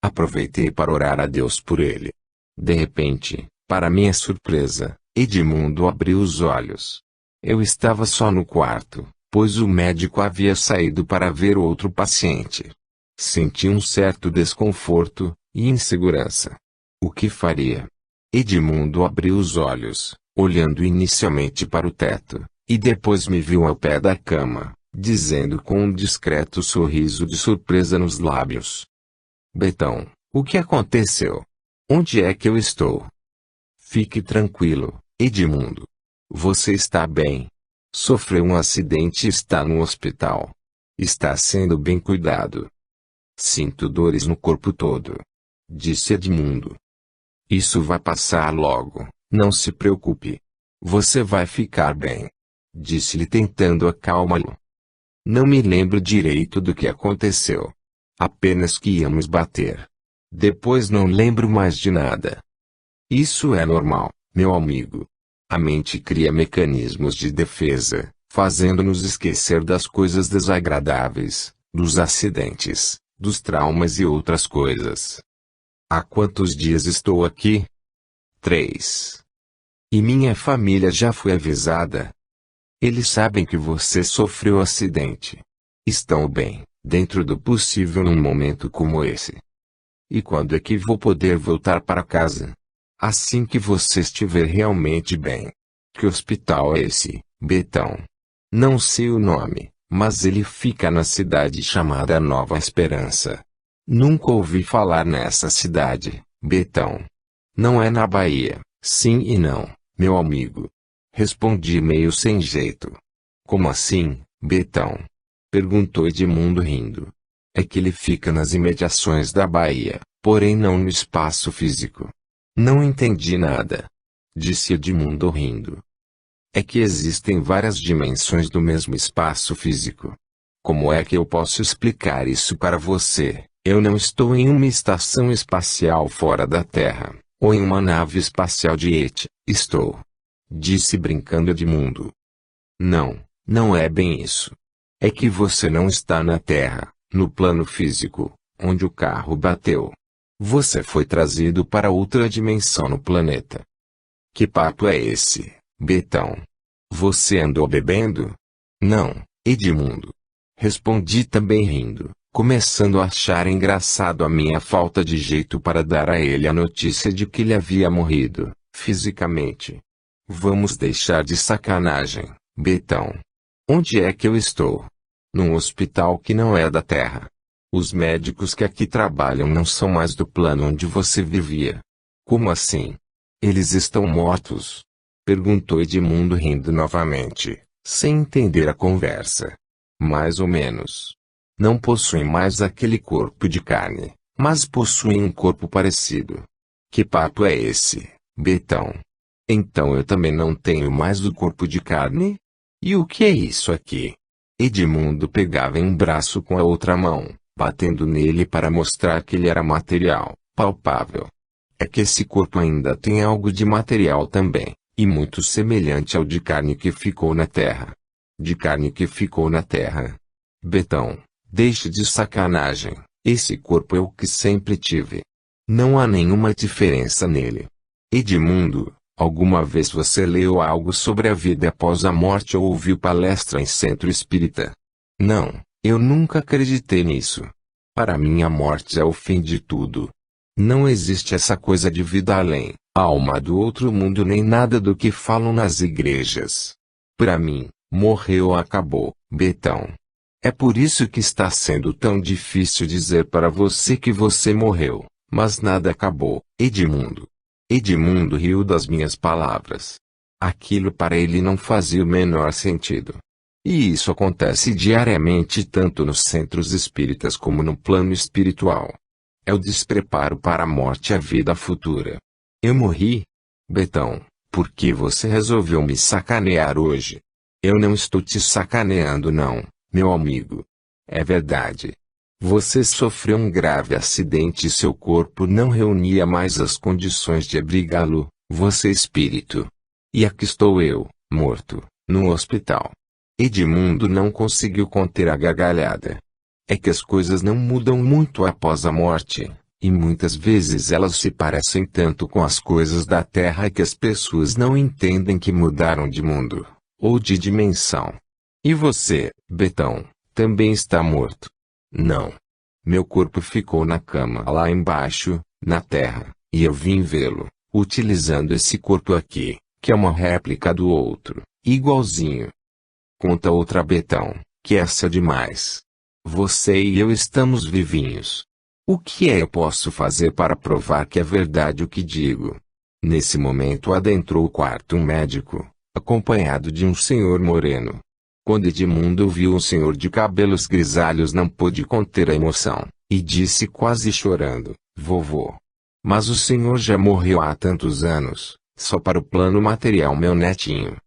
Aproveitei para orar a Deus por ele. De repente, para minha surpresa, Edmundo abriu os olhos. Eu estava só no quarto, pois o médico havia saído para ver outro paciente. Senti um certo desconforto e insegurança. O que faria? Edmundo abriu os olhos, olhando inicialmente para o teto, e depois me viu ao pé da cama, dizendo com um discreto sorriso de surpresa nos lábios: Betão, o que aconteceu? Onde é que eu estou? Fique tranquilo, Edmundo. Você está bem. Sofreu um acidente e está no hospital. Está sendo bem cuidado. Sinto dores no corpo todo, disse Edmundo. Isso vai passar logo, não se preocupe. Você vai ficar bem, disse-lhe tentando acalmá-lo. Não me lembro direito do que aconteceu. Apenas que íamos bater. Depois não lembro mais de nada. Isso é normal, meu amigo. A mente cria mecanismos de defesa, fazendo-nos esquecer das coisas desagradáveis, dos acidentes, dos traumas e outras coisas. Há quantos dias estou aqui? 3. E minha família já foi avisada. Eles sabem que você sofreu acidente. Estão bem, dentro do possível num momento como esse. E quando é que vou poder voltar para casa? Assim que você estiver realmente bem. Que hospital é esse, Betão? Não sei o nome, mas ele fica na cidade chamada Nova Esperança. Nunca ouvi falar nessa cidade, Betão. Não é na Bahia, sim e não, meu amigo. Respondi meio sem jeito. Como assim, Betão? Perguntou Edmundo rindo. É que ele fica nas imediações da Bahia, porém não no espaço físico. Não entendi nada. Disse Edmundo rindo. É que existem várias dimensões do mesmo espaço físico. Como é que eu posso explicar isso para você? Eu não estou em uma estação espacial fora da Terra, ou em uma nave espacial de ET, estou. Disse brincando Edmundo. Não, não é bem isso. É que você não está na Terra, no plano físico, onde o carro bateu. Você foi trazido para outra dimensão no planeta. Que papo é esse, Betão? Você andou bebendo? Não, Edmundo. Respondi também rindo, começando a achar engraçado a minha falta de jeito para dar a ele a notícia de que ele havia morrido, fisicamente. Vamos deixar de sacanagem, Betão. Onde é que eu estou? Num hospital que não é da Terra. Os médicos que aqui trabalham não são mais do plano onde você vivia. Como assim? Eles estão mortos? Perguntou Edmundo rindo novamente, sem entender a conversa. Mais ou menos. Não possuem mais aquele corpo de carne, mas possuem um corpo parecido. Que papo é esse, Betão? Então eu também não tenho mais o corpo de carne? E o que é isso aqui? Edmundo pegava em um braço com a outra mão, batendo nele para mostrar que ele era material, palpável. É que esse corpo ainda tem algo de material também, e muito semelhante ao de carne que ficou na Terra. De carne que ficou na Terra. Betão, deixe de sacanagem, esse corpo é o que sempre tive. Não há nenhuma diferença nele. Edmundo, alguma vez você leu algo sobre a vida após a morte ou ouviu palestra em centro espírita? Não, eu nunca acreditei nisso. Para mim a morte é o fim de tudo. Não existe essa coisa de vida além, alma do outro mundo nem nada do que falam nas igrejas. Para mim, morreu acabou, Betão. É por isso que está sendo tão difícil dizer para você que você morreu, mas nada acabou, Edmundo. Edmundo riu das minhas palavras. Aquilo para ele não fazia o menor sentido. E isso acontece diariamente tanto nos centros espíritas como no plano espiritual. É o despreparo para a morte e a vida futura. Eu morri? Betão, por que você resolveu me sacanear hoje? Eu não estou te sacaneando não, meu amigo. É verdade. Você sofreu um grave acidente e seu corpo não reunia mais as condições de abrigá-lo, você espírito. E aqui estou eu, morto, no hospital. Edmundo não conseguiu conter a gargalhada. É que as coisas não mudam muito após a morte, e muitas vezes elas se parecem tanto com as coisas da Terra que as pessoas não entendem que mudaram de mundo, ou de dimensão. E você, Betão, também está morto? Não. Meu corpo ficou na cama lá embaixo, na Terra, e eu vim vê-lo, utilizando esse corpo aqui, que é uma réplica do outro, igualzinho. Conta outra, Betão, que essa é demais. Você e eu estamos vivinhos. O que eu posso fazer para provar que é verdade o que digo? Nesse momento adentrou o quarto um médico, acompanhado de um senhor moreno. Quando Edmundo viu um senhor de cabelos grisalhos não pôde conter a emoção, e disse quase chorando, vovô. Mas o senhor já morreu há tantos anos, só para o plano material meu netinho.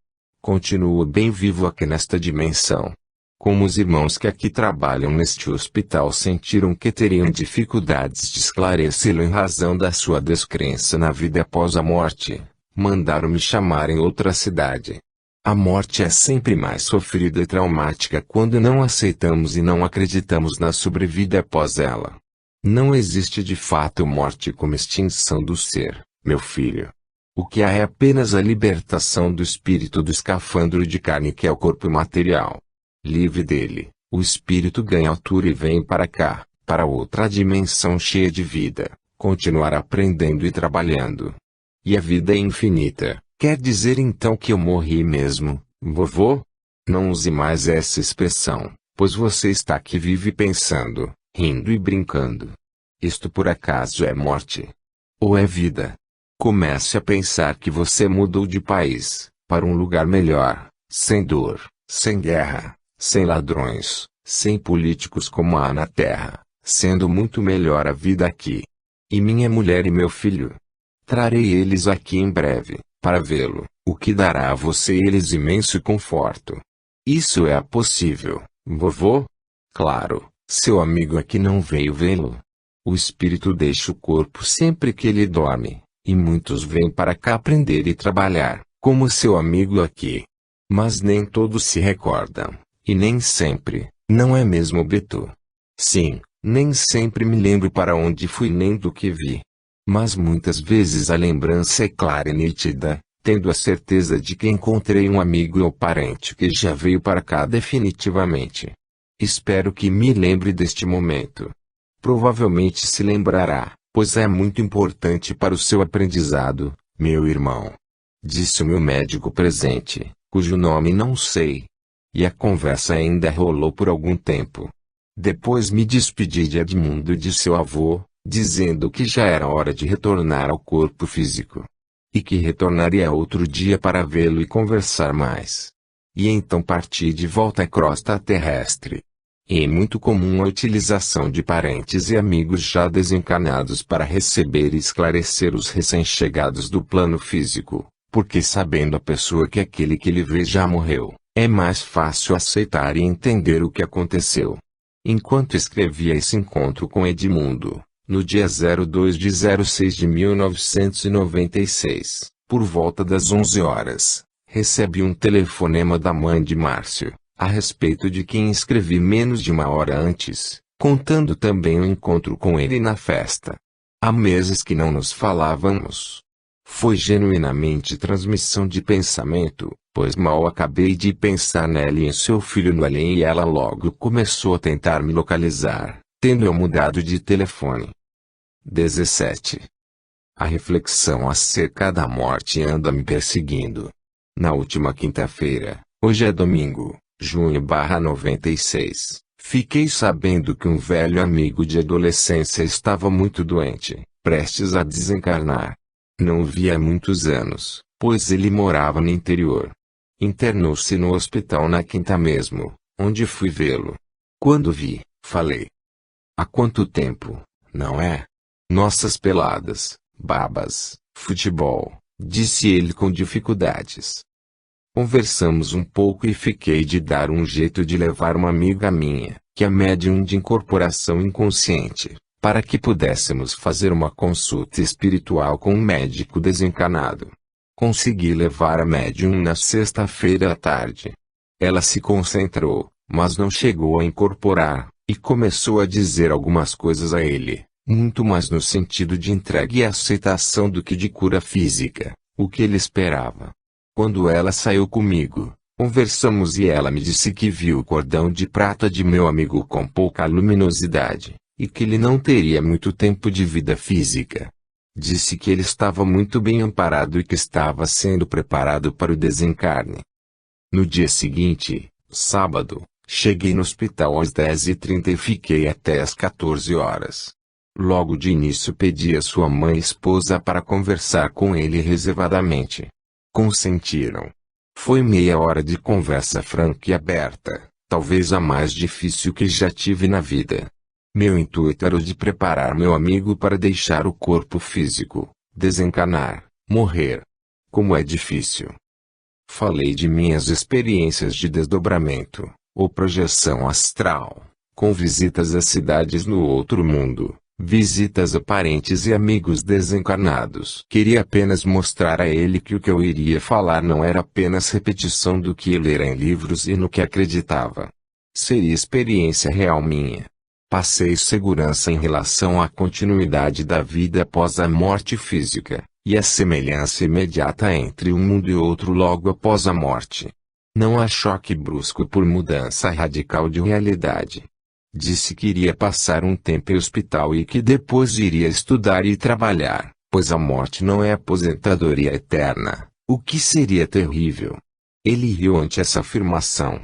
Continua bem vivo aqui nesta dimensão. Como os irmãos que aqui trabalham neste hospital sentiram que teriam dificuldades de esclarecê-lo em razão da sua descrença na vida após a morte, mandaram me chamar em outra cidade. A morte é sempre mais sofrida e traumática quando não aceitamos e não acreditamos na sobrevida após ela. Não existe de fato morte como extinção do ser, meu filho. O que há é apenas a libertação do espírito do escafandro de carne que é o corpo material. Livre dele, o espírito ganha altura e vem para cá, para outra dimensão cheia de vida, continuar aprendendo e trabalhando. E a vida é infinita. Quer dizer então que eu morri mesmo, vovô? Não use mais essa expressão, pois você está aqui vive pensando, rindo e brincando. Isto por acaso é morte? Ou é vida? Comece a pensar que você mudou de país, para um lugar melhor, sem dor, sem guerra, sem ladrões, sem políticos como há na terra, sendo muito melhor a vida aqui. E minha mulher e meu filho. Trarei eles aqui em breve, para vê-lo, o que dará a você e eles imenso conforto. Isso é possível, vovô? Claro, seu amigo aqui não veio vê-lo. O espírito deixa o corpo sempre que ele dorme, e muitos vêm para cá aprender e trabalhar, como seu amigo aqui. Mas nem todos se recordam, e nem sempre, não é mesmo, Beto? Sim, nem sempre me lembro para onde fui nem do que vi. Mas muitas vezes a lembrança é clara e nítida, tendo a certeza de que encontrei um amigo ou parente que já veio para cá definitivamente. Espero que me lembre deste momento. Provavelmente se lembrará, pois é muito importante para o seu aprendizado, meu irmão. Disse o meu médico presente, cujo nome não sei. E a conversa ainda rolou por algum tempo. Depois me despedi de Edmundo e de seu avô, dizendo que já era hora de retornar ao corpo físico. E que retornaria outro dia para vê-lo e conversar mais. E então parti de volta à crosta terrestre. É muito comum a utilização de parentes e amigos já desencarnados para receber e esclarecer os recém-chegados do plano físico, porque sabendo a pessoa que aquele que ele vê já morreu, é mais fácil aceitar e entender o que aconteceu. Enquanto escrevia esse encontro com Edmundo, no dia 02 de 06 de 1996, por volta das 11 horas, recebi um telefonema da mãe de Márcio, a respeito de quem escrevi menos de uma hora antes, contando também o encontro com ele na festa. Há meses que não nos falávamos. Foi genuinamente transmissão de pensamento, pois mal acabei de pensar nela e em seu filho no além e ela logo começou a tentar me localizar, tendo eu mudado de telefone. 17. A reflexão acerca da morte anda me perseguindo. Na última quinta-feira, hoje é domingo, junho/96, fiquei sabendo que um velho amigo de adolescência estava muito doente, prestes a desencarnar. Não o via há muitos anos, pois ele morava no interior. Internou-se no hospital na quinta mesmo, onde fui vê-lo. Quando vi, falei. Há quanto tempo, não é? Nossas peladas, babas, futebol, disse ele com dificuldades. Conversamos um pouco e fiquei de dar um jeito de levar uma amiga minha, que é médium de incorporação inconsciente, para que pudéssemos fazer uma consulta espiritual com um médico desencarnado. Consegui levar a médium na sexta-feira à tarde. Ela se concentrou, mas não chegou a incorporar, e começou a dizer algumas coisas a ele, muito mais no sentido de entrega e aceitação do que de cura física, o que ele esperava. Quando ela saiu comigo, conversamos e ela me disse que viu o cordão de prata de meu amigo com pouca luminosidade, e que ele não teria muito tempo de vida física. Disse que ele estava muito bem amparado e que estava sendo preparado para o desencarne. No dia seguinte, sábado, cheguei no hospital às 10h30 e fiquei até às 14 horas. Logo de início pedi a sua mãe e esposa para conversar com ele reservadamente. Consentiram. Foi meia hora de conversa franca e aberta, talvez a mais difícil que já tive na vida. Meu intuito era o de preparar meu amigo para deixar o corpo físico, desencarnar, morrer. Como é difícil. Falei de minhas experiências de desdobramento, ou projeção astral, com visitas a cidades no outro mundo, visitas a parentes e amigos desencarnados. Queria apenas mostrar a ele que o que eu iria falar não era apenas repetição do que ele lera em livros e no que acreditava. Seria experiência real minha. Passei segurança em relação à continuidade da vida após a morte física, e a semelhança imediata entre um mundo e outro logo após a morte. Não há choque brusco por mudança radical de realidade. Disse que iria passar um tempo em hospital e que depois iria estudar e trabalhar, pois a morte não é aposentadoria eterna, o que seria terrível. Ele riu ante essa afirmação.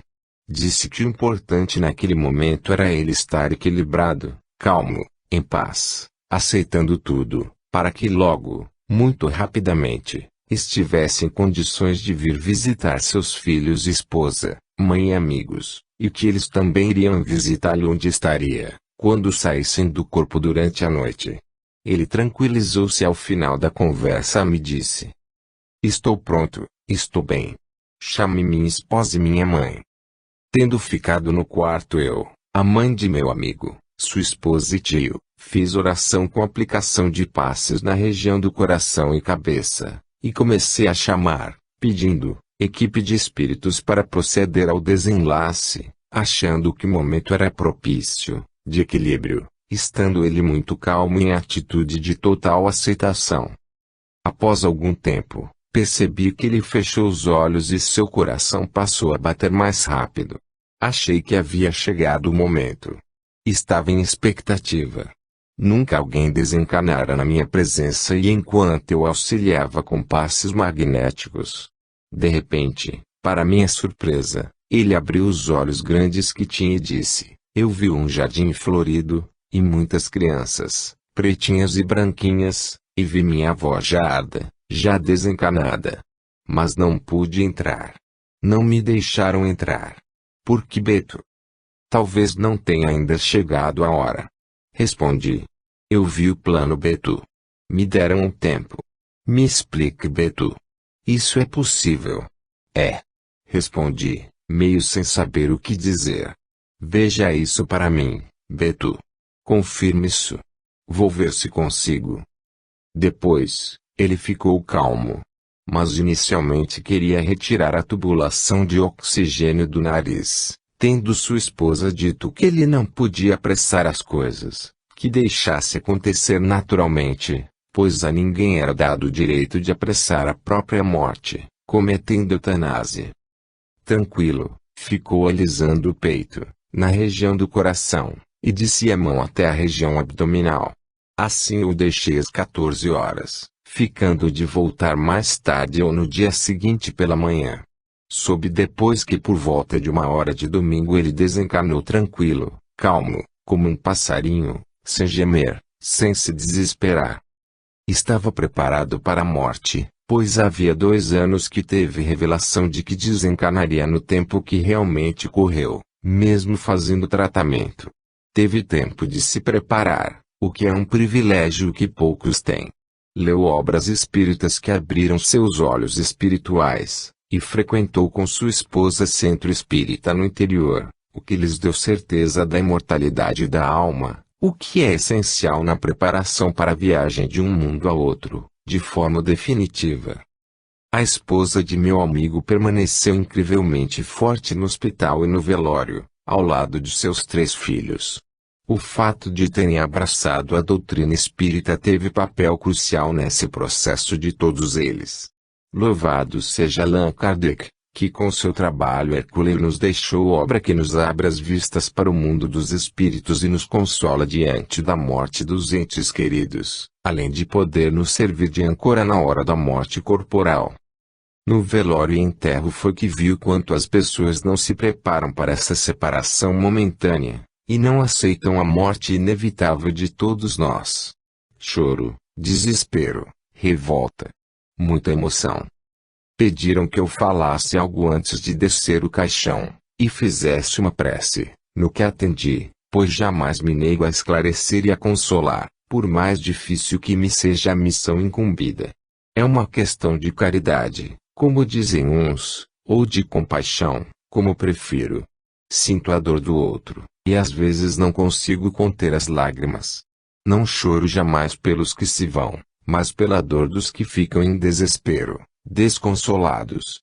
Disse que o importante naquele momento era ele estar equilibrado, calmo, em paz, aceitando tudo, para que logo, muito rapidamente, estivesse em condições de vir visitar seus filhos e esposa, mãe e amigos, e que eles também iriam visitá-lo onde estaria, quando saíssem do corpo durante a noite. Ele tranquilizou-se ao final da conversa e me disse: estou pronto, estou bem. Chame minha esposa e minha mãe. Tendo ficado no quarto a mãe de meu amigo, sua esposa e tio, fiz oração com aplicação de passes na região do coração e cabeça, e comecei a chamar, pedindo, equipe de espíritos para proceder ao desenlace, achando que o momento era propício, de equilíbrio, estando ele muito calmo em atitude de total aceitação. Após algum tempo, percebi que ele fechou os olhos e seu coração passou a bater mais rápido. Achei que havia chegado o momento. Estava em expectativa. Nunca alguém desencanara na minha presença e enquanto eu auxiliava com passes magnéticos. De repente, para minha surpresa, ele abriu os olhos grandes que tinha e disse: eu vi um jardim florido, e muitas crianças, pretinhas e branquinhas, e vi minha avó já desencanada. Mas não pude entrar. Não me deixaram entrar. Por que, Beto? Talvez não tenha ainda chegado a hora. Respondi. Eu vi o plano, Beto. Me deram um tempo. Me explique, Beto. Isso é possível? É. Respondi, meio sem saber o que dizer. Veja isso para mim, Beto. Confirme isso. Vou ver se consigo. Depois, ele ficou calmo. Mas inicialmente queria retirar a tubulação de oxigênio do nariz, tendo sua esposa dito que ele não podia apressar as coisas, que deixasse acontecer naturalmente, pois a ninguém era dado o direito de apressar a própria morte, cometendo eutanásia. Tranquilo, ficou alisando o peito, na região do coração, e descia a mão até a região abdominal. Assim o deixei às 14 horas, ficando de voltar mais tarde ou no dia seguinte pela manhã. Soube depois que por volta de 1 hora de domingo ele desencarnou tranquilo, calmo, como um passarinho, sem gemer, sem se desesperar. Estava preparado para a morte, pois havia 2 anos que teve revelação de que desencarnaria no tempo que realmente correu, mesmo fazendo tratamento. Teve tempo de se preparar, o que é um privilégio que poucos têm. Leu obras espíritas que abriram seus olhos espirituais, e frequentou com sua esposa centro espírita no interior, o que lhes deu certeza da imortalidade da alma, o que é essencial na preparação para a viagem de um mundo a outro, de forma definitiva. A esposa de meu amigo permaneceu incrivelmente forte no hospital e no velório, ao lado de seus 3 filhos. O fato de terem abraçado a doutrina espírita teve papel crucial nesse processo de todos eles. Louvado seja Allan Kardec, que com seu trabalho hercúleo nos deixou obra que nos abre as vistas para o mundo dos espíritos e nos consola diante da morte dos entes queridos, além de poder nos servir de âncora na hora da morte corporal. No velório e enterro foi que viu quanto as pessoas não se preparam para essa separação momentânea, e não aceitam a morte inevitável de todos nós. Choro, desespero, revolta. Muita emoção. Pediram que eu falasse algo antes de descer o caixão, e fizesse uma prece, no que atendi, pois jamais me nego a esclarecer e a consolar, por mais difícil que me seja a missão incumbida. É uma questão de caridade, como dizem uns, ou de compaixão, como prefiro. Sinto a dor do outro, e às vezes não consigo conter as lágrimas. Não choro jamais pelos que se vão, mas pela dor dos que ficam em desespero, desconsolados.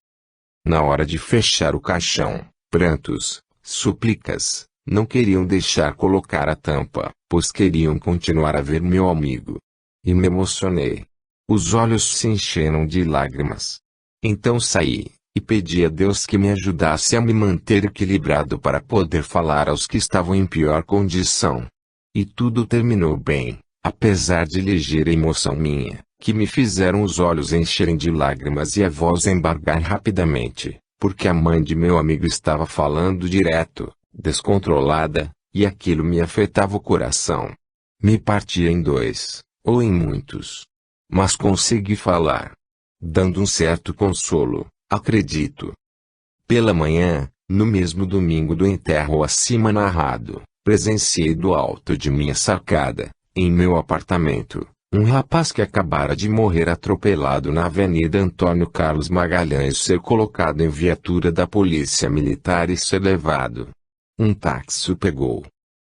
Na hora de fechar o caixão, prantos, súplicas, não queriam deixar colocar a tampa, pois queriam continuar a ver meu amigo. E me emocionei. Os olhos se encheram de lágrimas. Então saí, e pedi a Deus que me ajudasse a me manter equilibrado para poder falar aos que estavam em pior condição. E tudo terminou bem, apesar de ligeira emoção minha, que me fizeram os olhos encherem de lágrimas e a voz embargar rapidamente, porque a mãe de meu amigo estava falando direto, descontrolada, e aquilo me afetava o coração. Me partia em 2, ou em muitos. Mas consegui falar. dando um certo consolo, acredito. Pela manhã, no mesmo domingo do enterro acima narrado, presenciei do alto de minha sacada, em meu apartamento, um rapaz que acabara de morrer atropelado na Avenida Antônio Carlos Magalhães ser colocado em viatura da Polícia Militar e ser levado. Um táxi o pegou.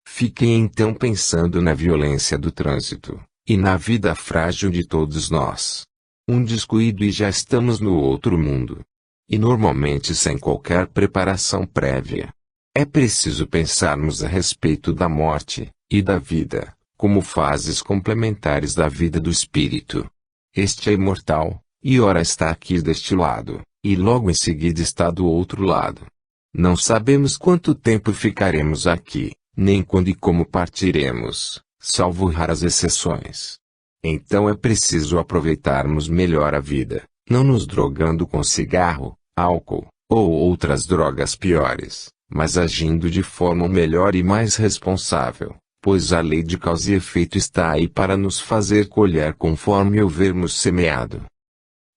Fiquei então pensando na violência do trânsito, e na vida frágil de todos nós. Um descuido e já estamos no outro mundo. E normalmente sem qualquer preparação prévia. É preciso pensarmos a respeito da morte, e da vida, como fases complementares da vida do espírito. Este é imortal, e ora está aqui deste lado, e logo em seguida está do outro lado. Não sabemos quanto tempo ficaremos aqui, nem quando e como partiremos, salvo raras exceções. Então é preciso aproveitarmos melhor a vida, não nos drogando com cigarro, álcool, ou outras drogas piores, mas agindo de forma melhor e mais responsável, pois a lei de causa e efeito está aí para nos fazer colher conforme houvermos semeado.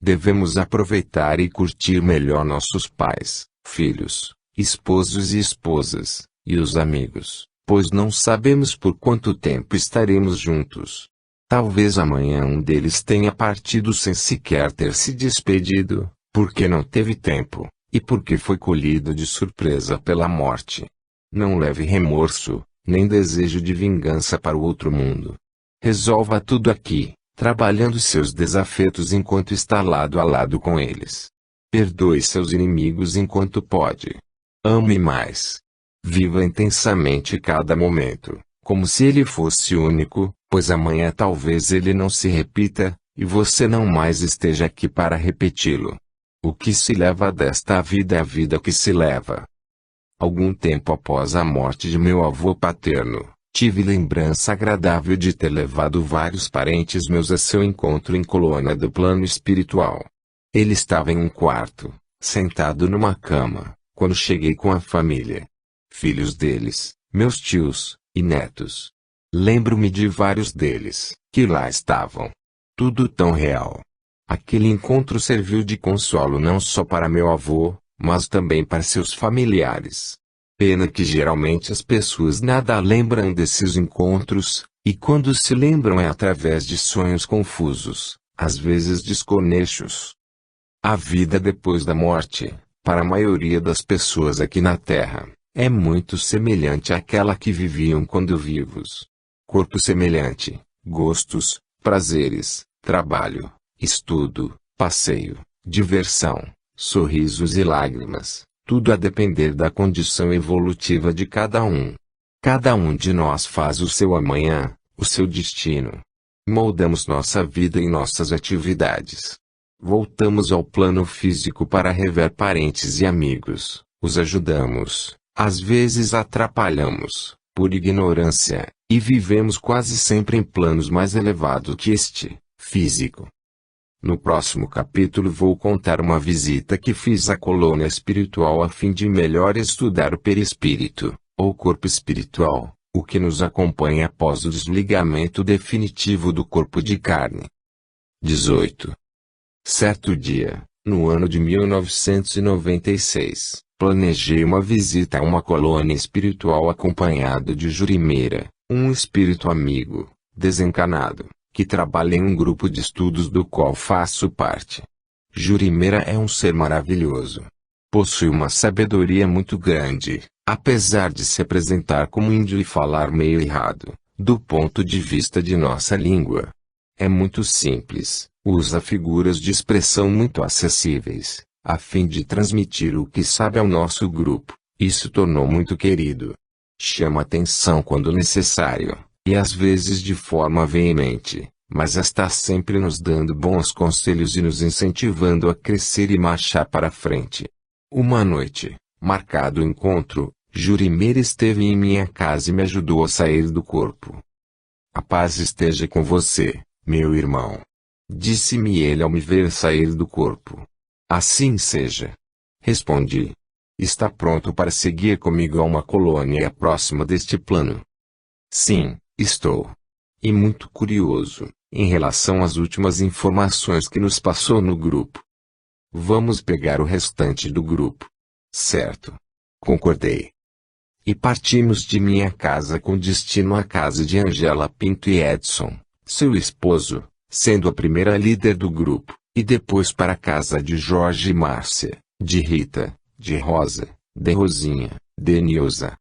Devemos aproveitar e curtir melhor nossos pais, filhos, esposos e esposas, e os amigos, pois não sabemos por quanto tempo estaremos juntos. Talvez amanhã um deles tenha partido sem sequer ter se despedido, porque não teve tempo, e porque foi colhido de surpresa pela morte. Não leve remorso, nem desejo de vingança para o outro mundo. Resolva tudo aqui, trabalhando seus desafetos enquanto está lado a lado com eles. Perdoe seus inimigos enquanto pode. Ame mais. Viva intensamente cada momento, como se ele fosse único, pois amanhã talvez ele não se repita, e você não mais esteja aqui para repeti-lo. O que se leva desta vida é a vida que se leva. Algum tempo após a morte de meu avô paterno, tive lembrança agradável de ter levado vários parentes meus a seu encontro em Colônia do plano espiritual. Ele estava em um quarto, sentado numa cama, quando cheguei com a família. Filhos deles, meus tios, e netos. Lembro-me de vários deles, que lá estavam. Tudo tão real. Aquele encontro serviu de consolo não só para meu avô, mas também para seus familiares. Pena que geralmente as pessoas nada lembram desses encontros, e quando se lembram é através de sonhos confusos, às vezes desconexos. A vida depois da morte, para a maioria das pessoas aqui na Terra, é muito semelhante àquela que viviam quando vivos. Corpo semelhante, gostos, prazeres, trabalho, estudo, passeio, diversão, sorrisos e lágrimas, tudo a depender da condição evolutiva de cada um. Cada um de nós faz o seu amanhã, o seu destino. Moldamos nossa vida e nossas atividades. Voltamos ao plano físico para rever parentes e amigos, os ajudamos, às vezes atrapalhamos, por ignorância, e vivemos quase sempre em planos mais elevados que este, físico. No próximo capítulo vou contar uma visita que fiz à colônia espiritual a fim de melhor estudar o perispírito, ou corpo espiritual, o que nos acompanha após o desligamento definitivo do corpo de carne. 18. Certo dia, no ano de 1996, planejei uma visita a uma colônia espiritual acompanhado de Jurimeira, um espírito amigo, desencanado, que trabalha em um grupo de estudos do qual faço parte. Jurimeira é um ser maravilhoso. Possui uma sabedoria muito grande, apesar de se apresentar como índio e falar meio errado, do ponto de vista de nossa língua. É muito simples, usa figuras de expressão muito acessíveis, a fim de transmitir o que sabe ao nosso grupo. Isso tornou muito querido. Chama atenção quando necessário, e às vezes de forma veemente, mas está sempre nos dando bons conselhos e nos incentivando a crescer e marchar para frente. Uma noite, marcado o encontro, Jurimeira esteve em minha casa e me ajudou a sair do corpo. A paz esteja com você, meu irmão. Disse-me ele ao me ver sair do corpo. Assim seja. Respondi. Está pronto para seguir comigo a uma colônia próxima deste plano? Sim, estou. E muito curioso, em relação às últimas informações que nos passou no grupo. Vamos pegar o restante do grupo. Certo. Concordei. E partimos de minha casa com destino à casa de Angela Pinto e Edson, seu esposo, sendo a primeira líder do grupo, e depois para a casa de Jorge e Márcia, de Rita, de Rosa, de Rosinha, de Nilza,